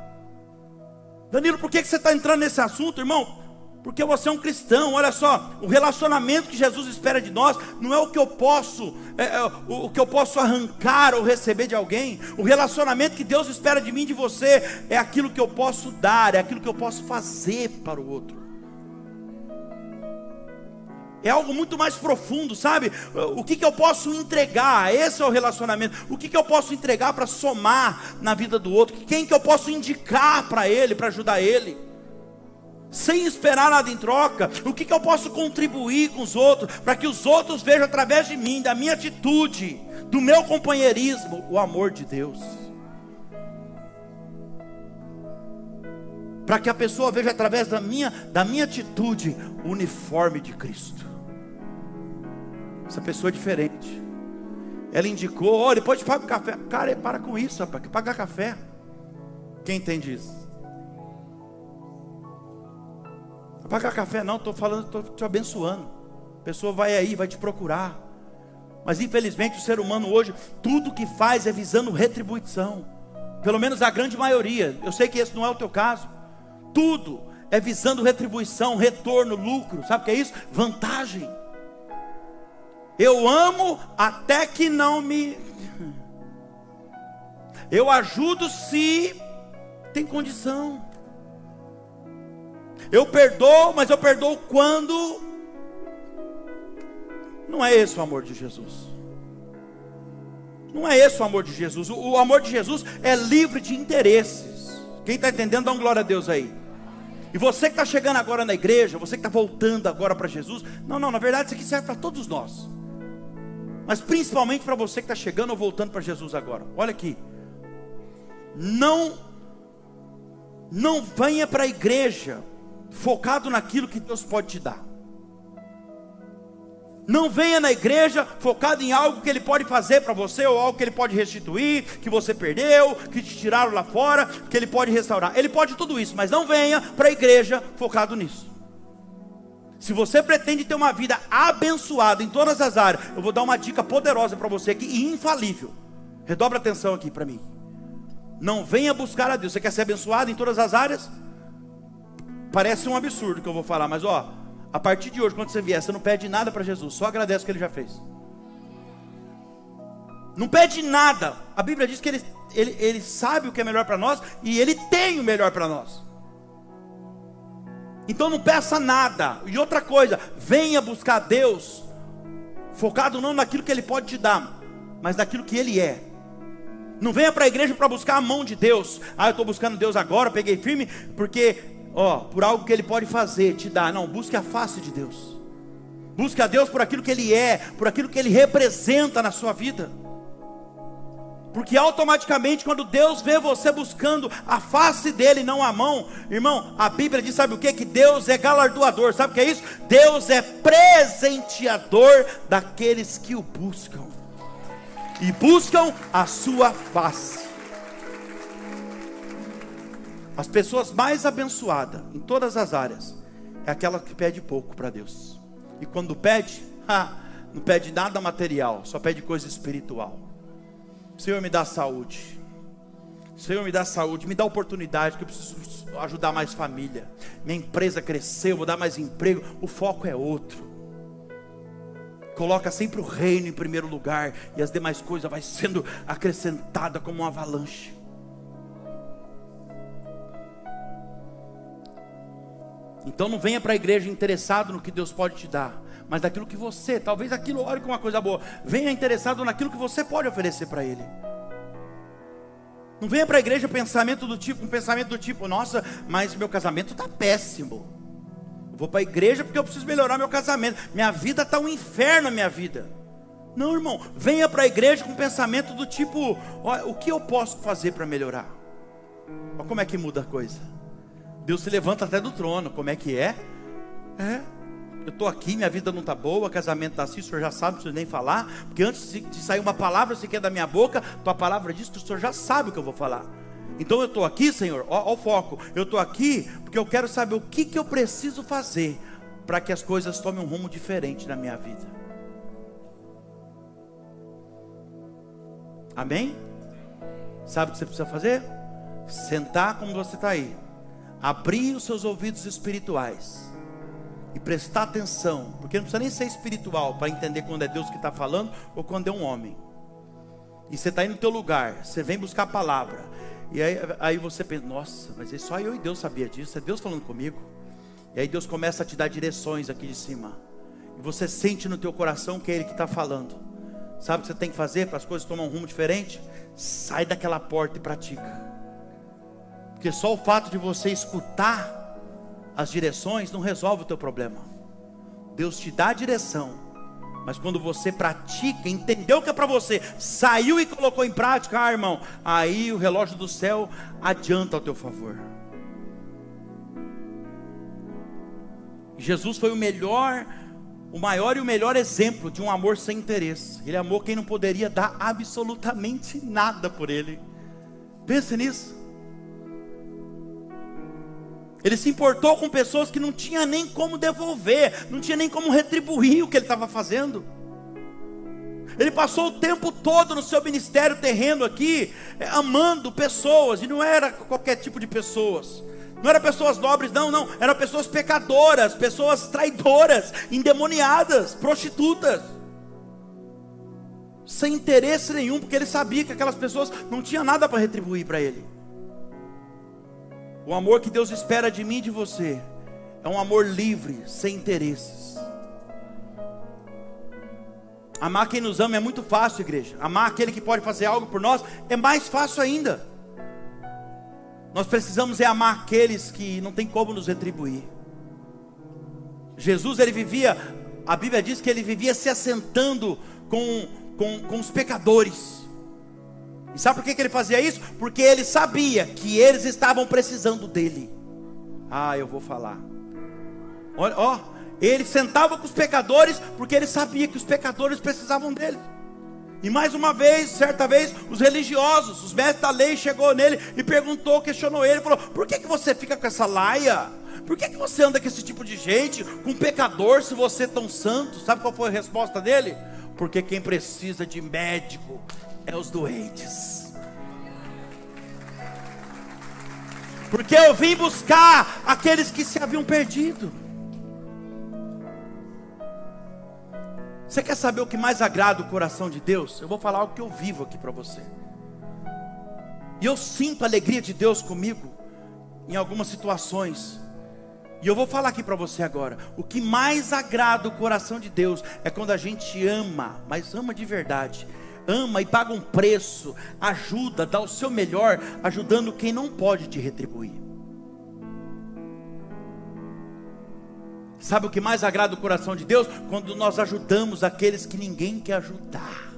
Danilo, por que você está entrando nesse assunto, irmão? Porque você é um cristão. Olha só, o relacionamento que Jesus espera de nós não é o que eu posso, o que eu posso arrancar ou receber de alguém. O relacionamento que Deus espera de mim e de você é aquilo que eu posso dar, é aquilo que eu posso fazer para o outro. É algo muito mais profundo, sabe? O que eu posso entregar? Esse é o relacionamento. O que eu posso entregar para somar na vida do outro? Quem que eu posso indicar para ele, para ajudar ele? Sem esperar nada em troca. O que eu posso contribuir com os outros, para que os outros vejam através de mim, da minha atitude, do meu companheirismo, o amor de Deus. Para que a pessoa veja através da minha atitude, o uniforme de Cristo. Essa pessoa é diferente. Ela indicou, olha, depois te paga o café. Cara, para com isso, rapaz, que pagar café. Quem entende isso? Pagar café não, estou falando, estou te abençoando. A pessoa vai aí, vai te procurar. Mas infelizmente o ser humano hoje, tudo que faz é visando retribuição. Pelo menos a grande maioria. Eu sei que esse não é o teu caso. Tudo é visando retribuição, retorno, lucro. Sabe o que é isso? Vantagem. Eu amo até que não me... Eu ajudo se tem condição. Eu perdoo, mas eu perdoo quando... Não é esse o amor de Jesus. Não é esse o amor de Jesus. O amor de Jesus é livre de interesses. Quem está entendendo, dá um glória a Deus aí. E você que está chegando agora na igreja, você que está voltando agora para Jesus, não, na verdade isso aqui serve para todos nós. Mas principalmente para você que está chegando ou voltando para Jesus agora. Olha aqui. Não venha para a igreja focado naquilo que Deus pode te dar. Não venha na igreja focado em algo que Ele pode fazer para você, ou algo que Ele pode restituir, que você perdeu, que te tiraram lá fora, que Ele pode restaurar. Ele pode tudo isso, mas não venha para a igreja focado nisso. Se você pretende ter uma vida abençoada em todas as áreas, eu vou dar uma dica poderosa para você aqui, e infalível. Redobra atenção aqui para mim. Não venha buscar a Deus. Você quer ser abençoado em todas as áreas? Parece um absurdo que eu vou falar, mas a partir de hoje, quando você vier, você não pede nada para Jesus, só agradece o que Ele já fez. Não pede nada. A Bíblia diz que Ele sabe o que é melhor para nós, e Ele tem o melhor para nós. Então não peça nada. E outra coisa, venha buscar Deus focado não naquilo que Ele pode te dar, mas naquilo que Ele é. Não venha para a igreja para buscar a mão de Deus. Eu estou buscando Deus agora, peguei firme, porque por algo que Ele pode fazer, te dar. Não, busque a face de Deus. Busque a Deus por aquilo que Ele é, por aquilo que Ele representa na sua vida. Porque automaticamente quando Deus vê você buscando a face dEle, não a mão, irmão, a Bíblia diz, sabe o que? Que Deus é galardoador. Sabe o que é isso? Deus é presenteador daqueles que o buscam, e buscam a sua face. As pessoas mais abençoadas em todas as áreas é aquela que pede pouco para Deus. E quando pede, não pede nada material, só pede coisa espiritual. Senhor, me dá saúde. Senhor, me dá saúde, me dá oportunidade, que eu preciso ajudar mais família. Minha empresa cresceu, vou dar mais emprego. O foco é outro. Coloca sempre o reino em primeiro lugar, e as demais coisas vai sendo acrescentada como uma avalanche. Então não venha para a igreja interessado no que Deus pode te dar, mas daquilo que você, talvez aquilo olhe como uma coisa boa. Venha interessado naquilo que você pode oferecer para Ele. Não venha para a igreja com um pensamento do tipo, nossa, mas meu casamento está péssimo. Eu vou para a igreja porque eu preciso melhorar meu casamento. Minha vida está um inferno, a minha vida. Não, irmão, venha para a igreja com um pensamento do tipo, olha, o que eu posso fazer para melhorar? Olha como é que muda a coisa. Deus se levanta até do trono, como é que é? Eu estou aqui, minha vida não está boa, casamento está assim, o senhor já sabe, não preciso nem falar, porque antes de sair uma palavra sequer da minha boca, tua palavra diz que o senhor já sabe o que eu vou falar. Então eu estou aqui, Senhor, ó o foco, eu estou aqui porque eu quero saber o que eu preciso fazer para que as coisas tomem um rumo diferente na minha vida. Amém? Sabe o que você precisa fazer? Sentar como você está aí, abrir os seus ouvidos espirituais e prestar atenção, porque não precisa nem ser espiritual para entender quando é Deus que está falando ou quando é um homem. E você está aí no teu lugar, você vem buscar a palavra, e aí você pensa, nossa, mas só eu e Deus sabia disso, é Deus falando comigo. E aí Deus começa a te dar direções aqui de cima, e você sente no teu coração que é Ele que está falando. Sabe o que você tem que fazer para as coisas tomar um rumo diferente? Sai daquela porta e pratica. Porque só o fato de você escutar as direções não resolve o teu problema. Deus te dá a direção, mas quando você pratica, entendeu o que é para você, saiu e colocou em prática, irmão, aí o relógio do céu adianta ao teu favor. Jesus foi o maior e o melhor exemplo de um amor sem interesse. Ele amou quem não poderia dar absolutamente nada por ele. Pense nisso. Ele se importou com pessoas que não tinha nem como devolver, não tinha nem como retribuir o que ele estava fazendo. Ele passou o tempo todo no seu ministério terreno aqui, amando pessoas, e não era qualquer tipo de pessoas. Não eram pessoas nobres, não, eram pessoas pecadoras, pessoas traidoras, endemoniadas, prostitutas, sem interesse nenhum, porque ele sabia que aquelas pessoas não tinham nada para retribuir para ele. O amor que Deus espera de mim e de você é um amor livre, sem interesses. Amar quem nos ama é muito fácil, igreja. Amar aquele que pode fazer algo por nós é mais fácil ainda. Nós precisamos amar aqueles que não tem como nos retribuir. Jesus, ele vivia, a Bíblia diz que ele vivia se assentando com os pecadores. E sabe por que ele fazia isso? Porque ele sabia que eles estavam precisando dele. Eu vou falar. Olha, ele sentava com os pecadores porque ele sabia que os pecadores precisavam dele. E mais uma vez, certa vez, os religiosos, os mestres da lei chegou nele e perguntou, questionou ele, falou: por que você fica com essa laia? Por que você anda com esse tipo de gente, com pecador, se você é tão santo? Sabe qual foi a resposta dele? Porque quem precisa de médico é os doentes. Porque eu vim buscar aqueles que se haviam perdido. Você quer saber o que mais agrada o coração de Deus? Eu vou falar algo que eu vivo aqui para você. E eu sinto a alegria de Deus comigo em algumas situações. E eu vou falar aqui para você agora. O que mais agrada o coração de Deus é quando a gente ama, mas ama de verdade. Ama e paga um preço, ajuda, dá o seu melhor, ajudando quem não pode te retribuir. Sabe o que mais agrada o coração de Deus? Quando nós ajudamos aqueles que ninguém quer ajudar.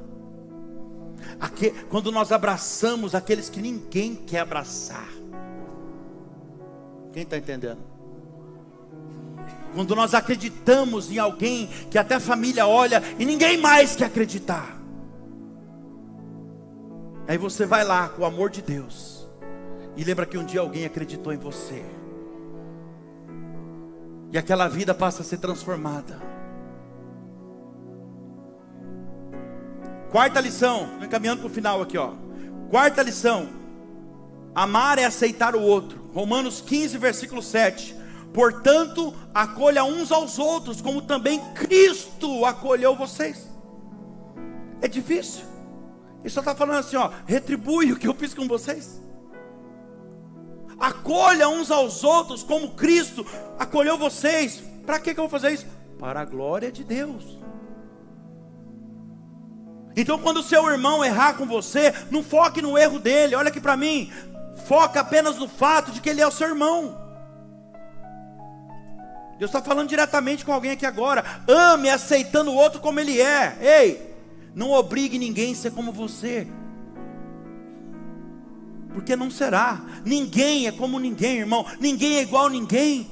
Quando nós abraçamos aqueles que ninguém quer abraçar. Quem está entendendo? Quando nós acreditamos em alguém que até a família olha e ninguém mais quer acreditar. Aí você vai lá com o amor de Deus e lembra que um dia alguém acreditou em você. E aquela vida passa a ser transformada. Quarta lição, estou encaminhando para o final aqui, ó. Quarta lição: amar é aceitar o outro. Romanos 15, versículo 7. Portanto, acolha uns aos outros, como também Cristo acolheu vocês. É difícil. Ele só está falando assim, ó: retribui o que eu fiz com vocês. Acolha uns aos outros como Cristo acolheu vocês. Para que eu vou fazer isso? Para a glória de Deus. Então quando o seu irmão errar com você, não foque no erro dele. Olha aqui para mim, foca apenas no fato de que ele é o seu irmão. Deus está falando diretamente com alguém aqui agora. Ame aceitando o outro como ele é. Ei, não obrigue ninguém a ser como você, porque não será. Ninguém é como ninguém, irmão. Ninguém é igual a ninguém.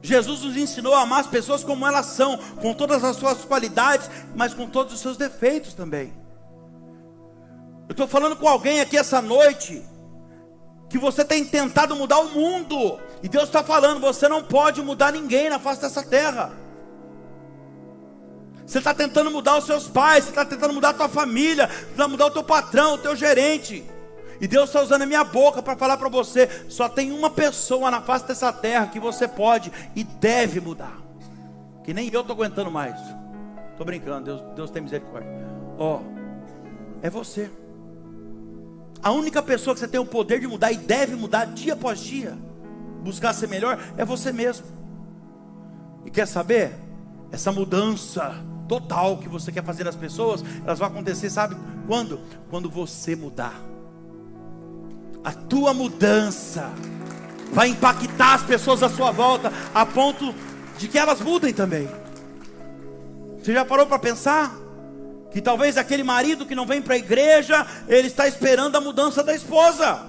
Jesus nos ensinou a amar as pessoas como elas são, com todas as suas qualidades, mas com todos os seus defeitos também. Eu estou falando com alguém aqui essa noite, que você tem tentado mudar o mundo, e Deus está falando, você não pode mudar ninguém na face dessa terra. Você está tentando mudar os seus pais, você está tentando mudar a tua família, você está mudar o teu patrão, o teu gerente. E Deus está usando a minha boca para falar para você, só tem uma pessoa na face dessa terra que você pode e deve mudar. Que nem eu estou aguentando mais. Estou brincando, Deus tem misericórdia. É você. A única pessoa que você tem o poder de mudar e deve mudar dia após dia, buscar ser melhor, é você mesmo. E quer saber? Essa mudança total que você quer fazer nas pessoas, elas vão acontecer, sabe quando? Quando você mudar. A tua mudança vai impactar as pessoas à sua volta, a ponto de que elas mudem também. Você já parou para pensar? Que talvez aquele marido que não vem para a igreja, ele está esperando a mudança da esposa.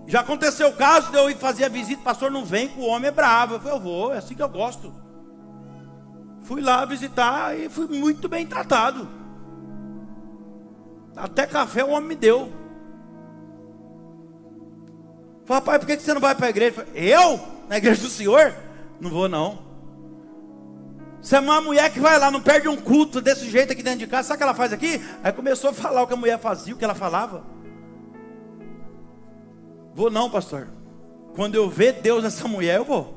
Já aconteceu o caso de eu ir fazer a visita, pastor, não vem, que o homem é bravo. Eu falei, eu vou, é assim que eu gosto. Fui lá visitar e fui muito bem tratado. Até café o homem me deu. Falei, rapaz, por que você não vai para a igreja? Falei, eu? Na igreja do Senhor? Não vou não. Você é uma mulher que vai lá, não perde um culto desse jeito aqui dentro de casa. Sabe o que ela faz aqui? Aí começou a falar o que a mulher fazia, o que ela falava. Vou não, pastor. Quando eu ver Deus nessa mulher, eu vou.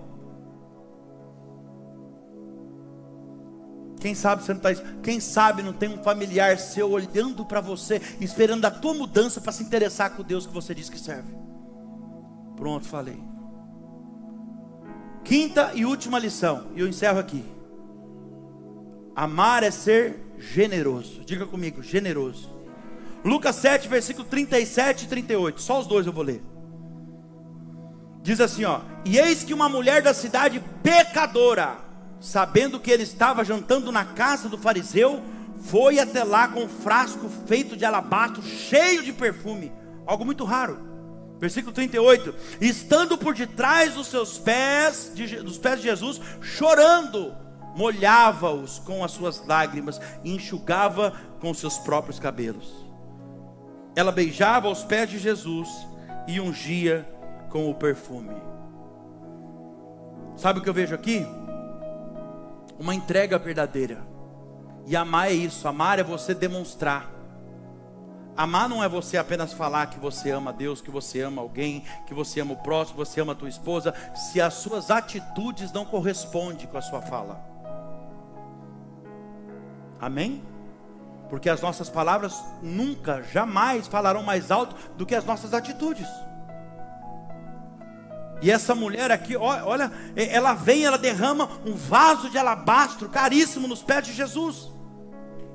Quem sabe você não está isso? Quem sabe não tem um familiar seu olhando para você, esperando a tua mudança para se interessar com o Deus que você diz que serve. Pronto, falei. Quinta e última lição, e eu encerro aqui. Amar é ser generoso. Diga comigo, generoso. Lucas 7, versículo 37 e 38. Só os dois eu vou ler. Diz assim, e eis que uma mulher da cidade pecadora, sabendo que ele estava jantando na casa do fariseu, foi até lá com um frasco feito de alabastro, cheio de perfume. Algo muito raro. Versículo 38. Estando por detrás dos pés de Jesus, chorando, molhava-os com as suas lágrimas e enxugava com os seus próprios cabelos. Ela beijava os pés de Jesus e ungia com o perfume. Sabe o que eu vejo aqui? Uma entrega verdadeira. E amar é isso, amar é você demonstrar. Amar não é você apenas falar que você ama Deus, que você ama alguém, que você ama o próximo, que você ama a tua esposa, se as suas atitudes não correspondem com a sua fala. Amém? Porque as nossas palavras nunca, jamais falarão mais alto do que as nossas atitudes. E essa mulher aqui, olha, ela vem, ela derrama um vaso de alabastro caríssimo nos pés de Jesus.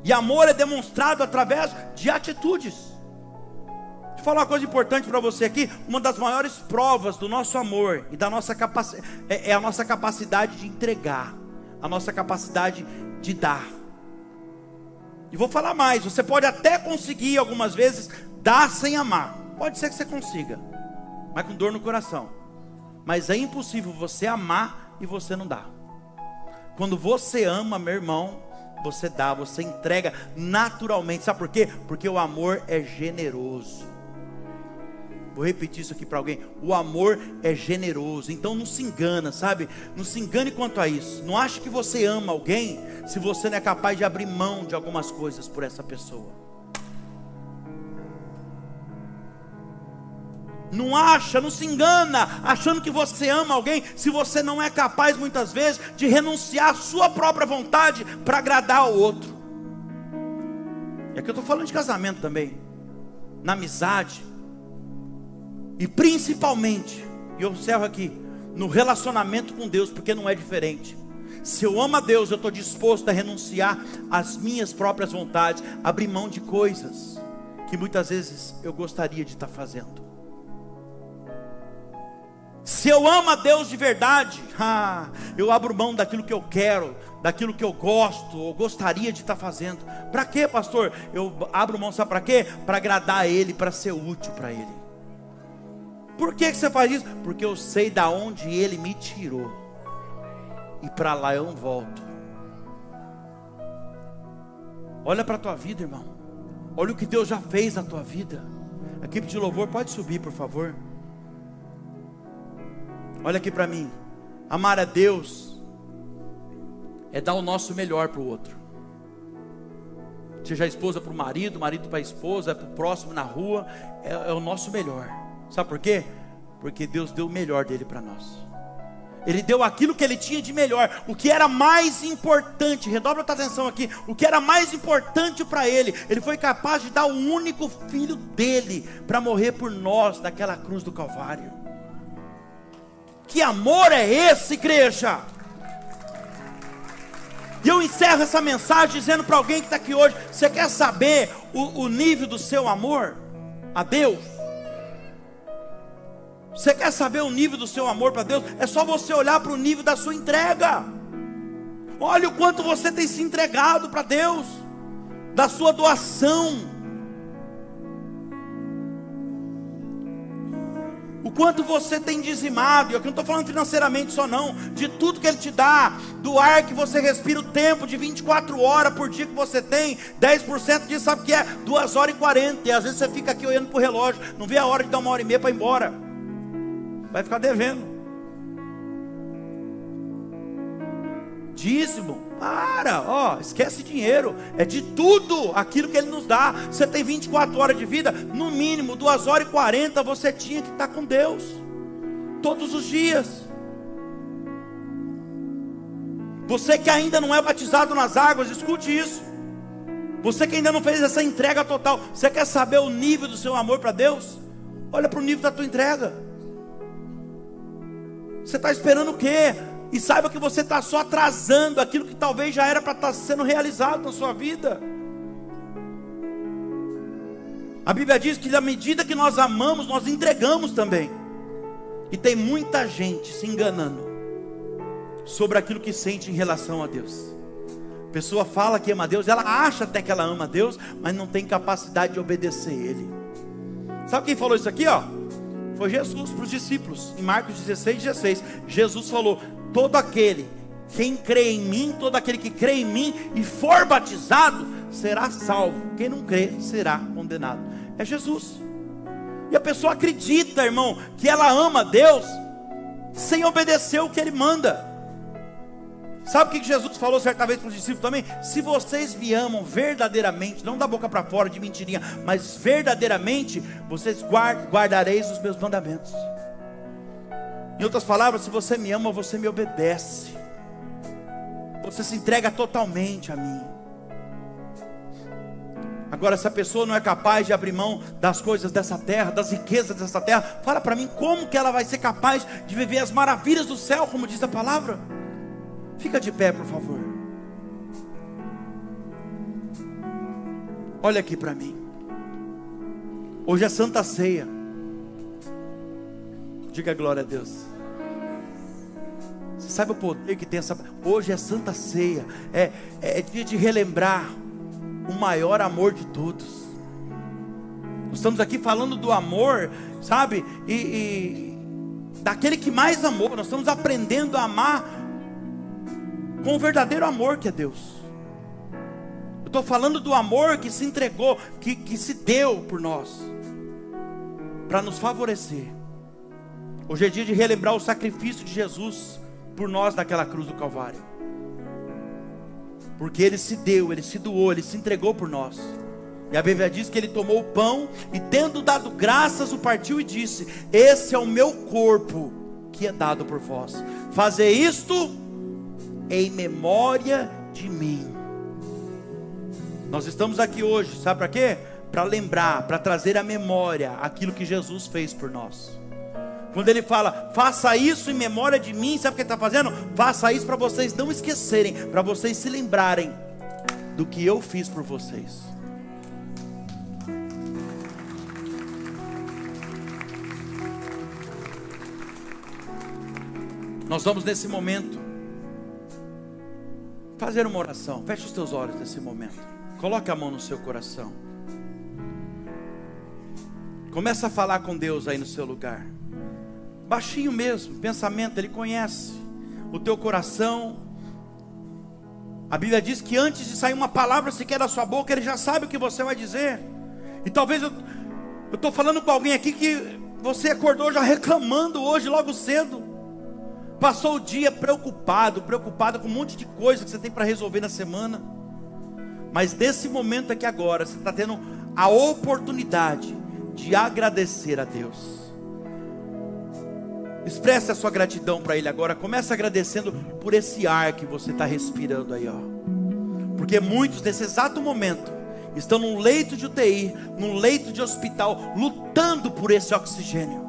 E amor é demonstrado através de atitudes. Deixa eu falar uma coisa importante para você aqui. Uma das maiores provas do nosso amor e da nossa capacidade é a nossa capacidade de entregar, a nossa capacidade de dar. E vou falar mais, você pode até conseguir algumas vezes dar sem amar. Pode ser que você consiga, mas com dor no coração. Mas é impossível você amar e você não dá. Quando você ama, meu irmão, você dá, você entrega naturalmente. Sabe por quê? Porque o amor é generoso. Vou repetir isso aqui para alguém. O amor é generoso. Então não se engana, sabe? Não se engane quanto a isso. Não ache que você ama alguém se você não é capaz de abrir mão de algumas coisas por essa pessoa. Não se engana achando que você ama alguém se você não é capaz muitas vezes de renunciar à sua própria vontade para agradar ao outro. E aqui eu estou falando de casamento também, na amizade, e principalmente, e eu observo aqui, no relacionamento com Deus, porque não é diferente. Se eu amo a Deus, eu estou disposto a renunciar às minhas próprias vontades, abrir mão de coisas que muitas vezes eu gostaria de estar fazendo. Se eu amo a Deus de verdade, eu abro mão daquilo que eu quero, daquilo que eu gosto, ou gostaria de estar fazendo. Para quê, pastor? Eu abro mão, sabe para quê? Para agradar a Ele, para ser útil para Ele. Por que você faz isso? Porque eu sei da onde Ele me tirou, e para lá eu não volto. Olha para a tua vida, irmão. Olha o que Deus já fez na tua vida. A equipe de louvor pode subir, por favor. Olha aqui para mim. Amar a Deus é dar o nosso melhor para o outro. Seja a esposa para o marido para a esposa, é para o próximo na rua, é o nosso melhor. Sabe por quê? Porque Deus deu o melhor dele para nós. Ele deu aquilo que Ele tinha de melhor, o que era mais importante. Redobra a tua atenção aqui. O que era mais importante para Ele, Ele foi capaz de dar o único filho dele para morrer por nós naquela cruz do Calvário. Que amor é esse, igreja? E eu encerro essa mensagem dizendo para alguém que está aqui hoje: você quer saber o nível do seu amor a Deus? Você quer saber o nível do seu amor para Deus? É só você olhar para o nível da sua entrega. Olha o quanto você tem se entregado para Deus, da sua doação, o quanto você tem dizimado. E eu não estou falando financeiramente só não, de tudo que Ele te dá, do ar que você respira, o tempo de 24 horas por dia que você tem, 10% disso sabe o que é? 2h40, e às vezes você fica aqui olhando para o relógio, não vê a hora de dar 1h30 para ir embora, vai ficar devendo. Dízimo, esquece dinheiro, é de tudo aquilo que Ele nos dá. Você tem 24 horas de vida, no mínimo 2h40 você tinha que estar com Deus, todos os dias. Você que ainda não é batizado nas águas, escute isso. Você que ainda não fez essa entrega total, você quer saber o nível do seu amor para Deus? Olha para o nível da tua entrega. Você está esperando o quê? E saiba que você está só atrasando aquilo que talvez já era para estar sendo realizado na sua vida. A Bíblia diz que na medida que nós amamos, nós entregamos também. E tem muita gente se enganando sobre aquilo que sente em relação a Deus. A pessoa fala que ama a Deus, ela acha até que ela ama a Deus, mas não tem capacidade de obedecer Ele. Sabe quem falou isso aqui, Foi Jesus para os discípulos, em Marcos 16:16. Jesus falou: todo aquele que crê em mim e for batizado, será salvo. Quem não crê, será condenado. É Jesus. E a pessoa acredita, irmão, que ela ama a Deus, sem obedecer o que Ele manda. Sabe o que Jesus falou certa vez para os discípulos também? Se vocês me amam verdadeiramente, não da boca para fora de mentirinha, mas verdadeiramente, vocês guardareis os meus mandamentos. Em outras palavras, se você me ama, você me obedece. Você se entrega totalmente a mim. Agora, se a pessoa não é capaz de abrir mão das coisas dessa terra, das riquezas dessa terra, fala para mim como que ela vai ser capaz de viver as maravilhas do céu, como diz a palavra. Fica de pé, por favor. Olha aqui para mim. Hoje é Santa Ceia. Diga glória a Deus. Você sabe o poder que tem essa... Hoje é Santa Ceia. É dia de relembrar o maior amor de todos. Nós estamos aqui falando do amor, sabe? E daquele que mais amou. Nós estamos aprendendo a amar com o verdadeiro amor que é Deus. Eu estou falando do amor que se entregou, que se deu por nós, para nos favorecer. Hoje é dia de relembrar o sacrifício de Jesus por nós naquela cruz do Calvário. Porque Ele se deu, Ele se doou, Ele se entregou por nós. E a Bíblia diz que Ele tomou o pão e, tendo dado graças, o partiu e disse: esse é o meu corpo que é dado por vós. Fazer isto em memória de mim. Nós estamos aqui hoje, sabe para quê? Para lembrar, para trazer à memória aquilo que Jesus fez por nós. Quando ele fala, faça isso em memória de mim, sabe o que ele está fazendo? Faça isso para vocês não esquecerem, para vocês se lembrarem do que eu fiz por vocês. Nós vamos nesse momento fazer uma oração. Feche os teus olhos nesse momento. Coloque a mão no seu coração. Começa a falar com Deus aí no seu lugar. Baixinho mesmo, pensamento, Ele conhece o teu coração. A Bíblia diz que antes de sair uma palavra sequer da sua boca, Ele já sabe o que você vai dizer. E talvez eu estou falando com alguém aqui que você acordou já reclamando hoje logo cedo. Passou o dia preocupado com um monte de coisa que você tem para resolver na semana. Mas nesse momento aqui agora, você está tendo a oportunidade de agradecer a Deus. Expresse a sua gratidão para Ele agora. Comece agradecendo por esse ar que você está respirando aí, ó. Porque muitos nesse exato momento estão num leito de UTI, num leito de hospital, lutando por esse oxigênio,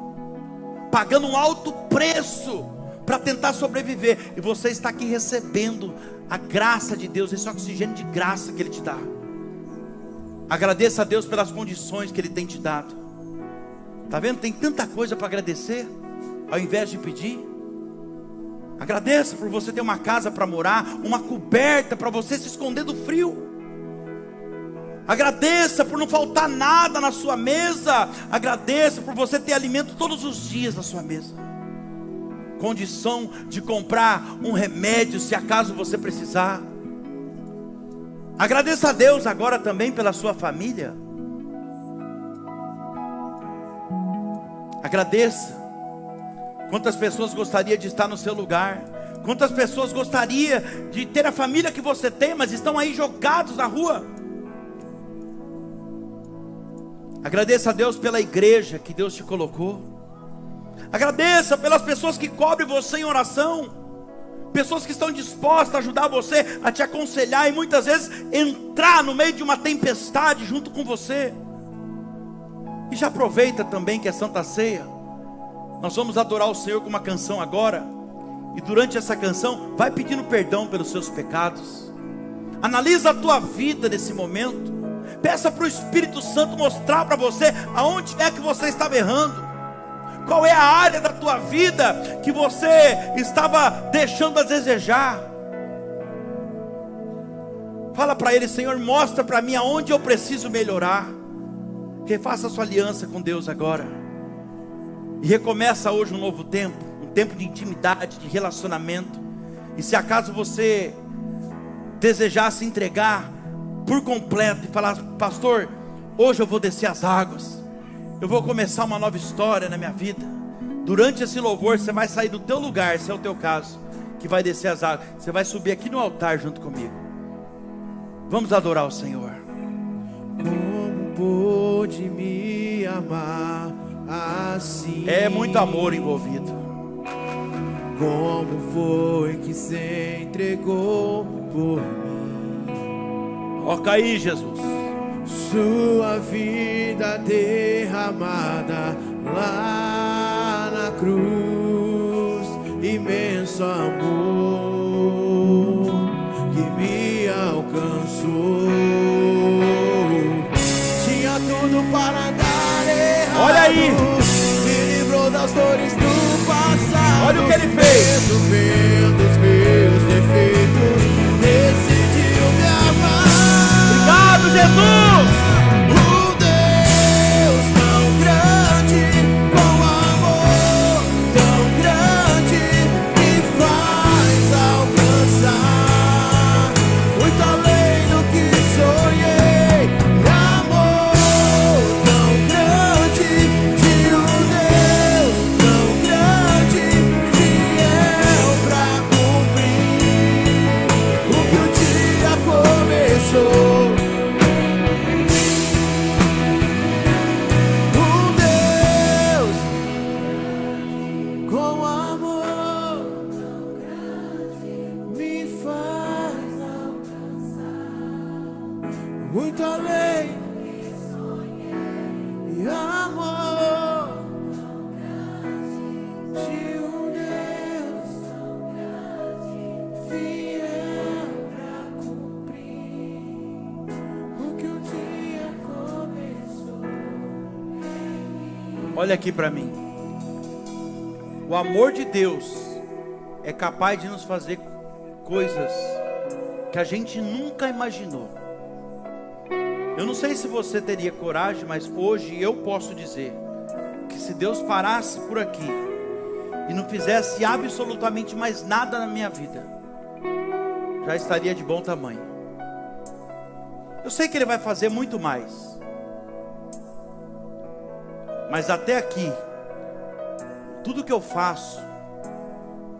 pagando um alto preço para tentar sobreviver. E você está aqui recebendo a graça de Deus, esse oxigênio de graça que Ele te dá. Agradeça a Deus pelas condições que Ele tem te dado. Está vendo? Tem tanta coisa para agradecer, ao invés de pedir. Agradeça por você ter uma casa para morar, uma coberta para você se esconder do frio. Agradeça por não faltar nada na sua mesa. Agradeça por você ter alimento todos os dias na sua mesa, condição de comprar um remédio se acaso você precisar. Agradeça a Deus agora também pela sua família. Agradeça. Quantas pessoas gostariam de estar no seu lugar? Quantas pessoas gostariam de ter a família que você tem, mas estão aí jogados na rua? Agradeça a Deus pela igreja que Deus te colocou. Agradeça pelas pessoas que cobrem você em oração, pessoas que estão dispostas a ajudar você, a te aconselhar e muitas vezes entrar no meio de uma tempestade junto com você. E já aproveita também que é Santa Ceia. Nós vamos adorar o Senhor com uma canção agora, e durante essa canção vai pedindo perdão pelos seus pecados. Analisa a tua vida nesse momento. Peça para o Espírito Santo mostrar para você aonde é que você estava errando. Qual é a área da tua vida que você estava deixando a desejar? Fala para Ele: Senhor, mostra para mim aonde eu preciso melhorar. Refaça a sua aliança com Deus agora. E recomeça hoje um novo tempo. Um tempo de intimidade, de relacionamento. E se acaso você desejar se entregar por completo e falar: pastor, hoje eu vou descer as águas, eu vou começar uma nova história na minha vida. Durante esse louvor você vai sair do teu lugar, se é o teu caso, que vai descer as águas. Você vai subir aqui no altar junto comigo. Vamos adorar o Senhor. Como pôde me amar assim? É muito amor envolvido. Como foi que se entregou por mim? Toca aí, Jesus. Sua vida derramada lá na cruz, imenso amor que me alcançou. Tinha tudo para dar errado. Olha aí. Me livrou das dores do passado. Olha o que Ele fez. Vendo os meus defeitos, decidiu me amar. Obrigado, Jesus. Um Deus tão grande, com amor tão grande, me faz alcançar muito além do que sonhei. Amor tão grande, de um Deus tão grande, fiel pra cumprir o que o dia começou. Com amor me faz alcançar muito além e amor Olha aqui para mim. O amor de Deus é capaz de nos fazer coisas que a gente nunca imaginou. Eu não sei se você teria coragem, mas hoje eu posso dizer que se Deus parasse por aqui e não fizesse absolutamente mais nada na minha vida, já estaria de bom tamanho. Eu sei que Ele vai fazer muito mais, mas até aqui, tudo que eu faço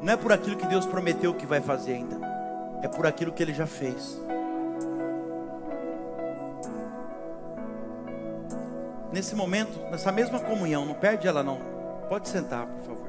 não é por aquilo que Deus prometeu que vai fazer ainda, é por aquilo que Ele já fez. Nesse momento, nessa mesma comunhão, não perde ela não. Pode sentar, por favor.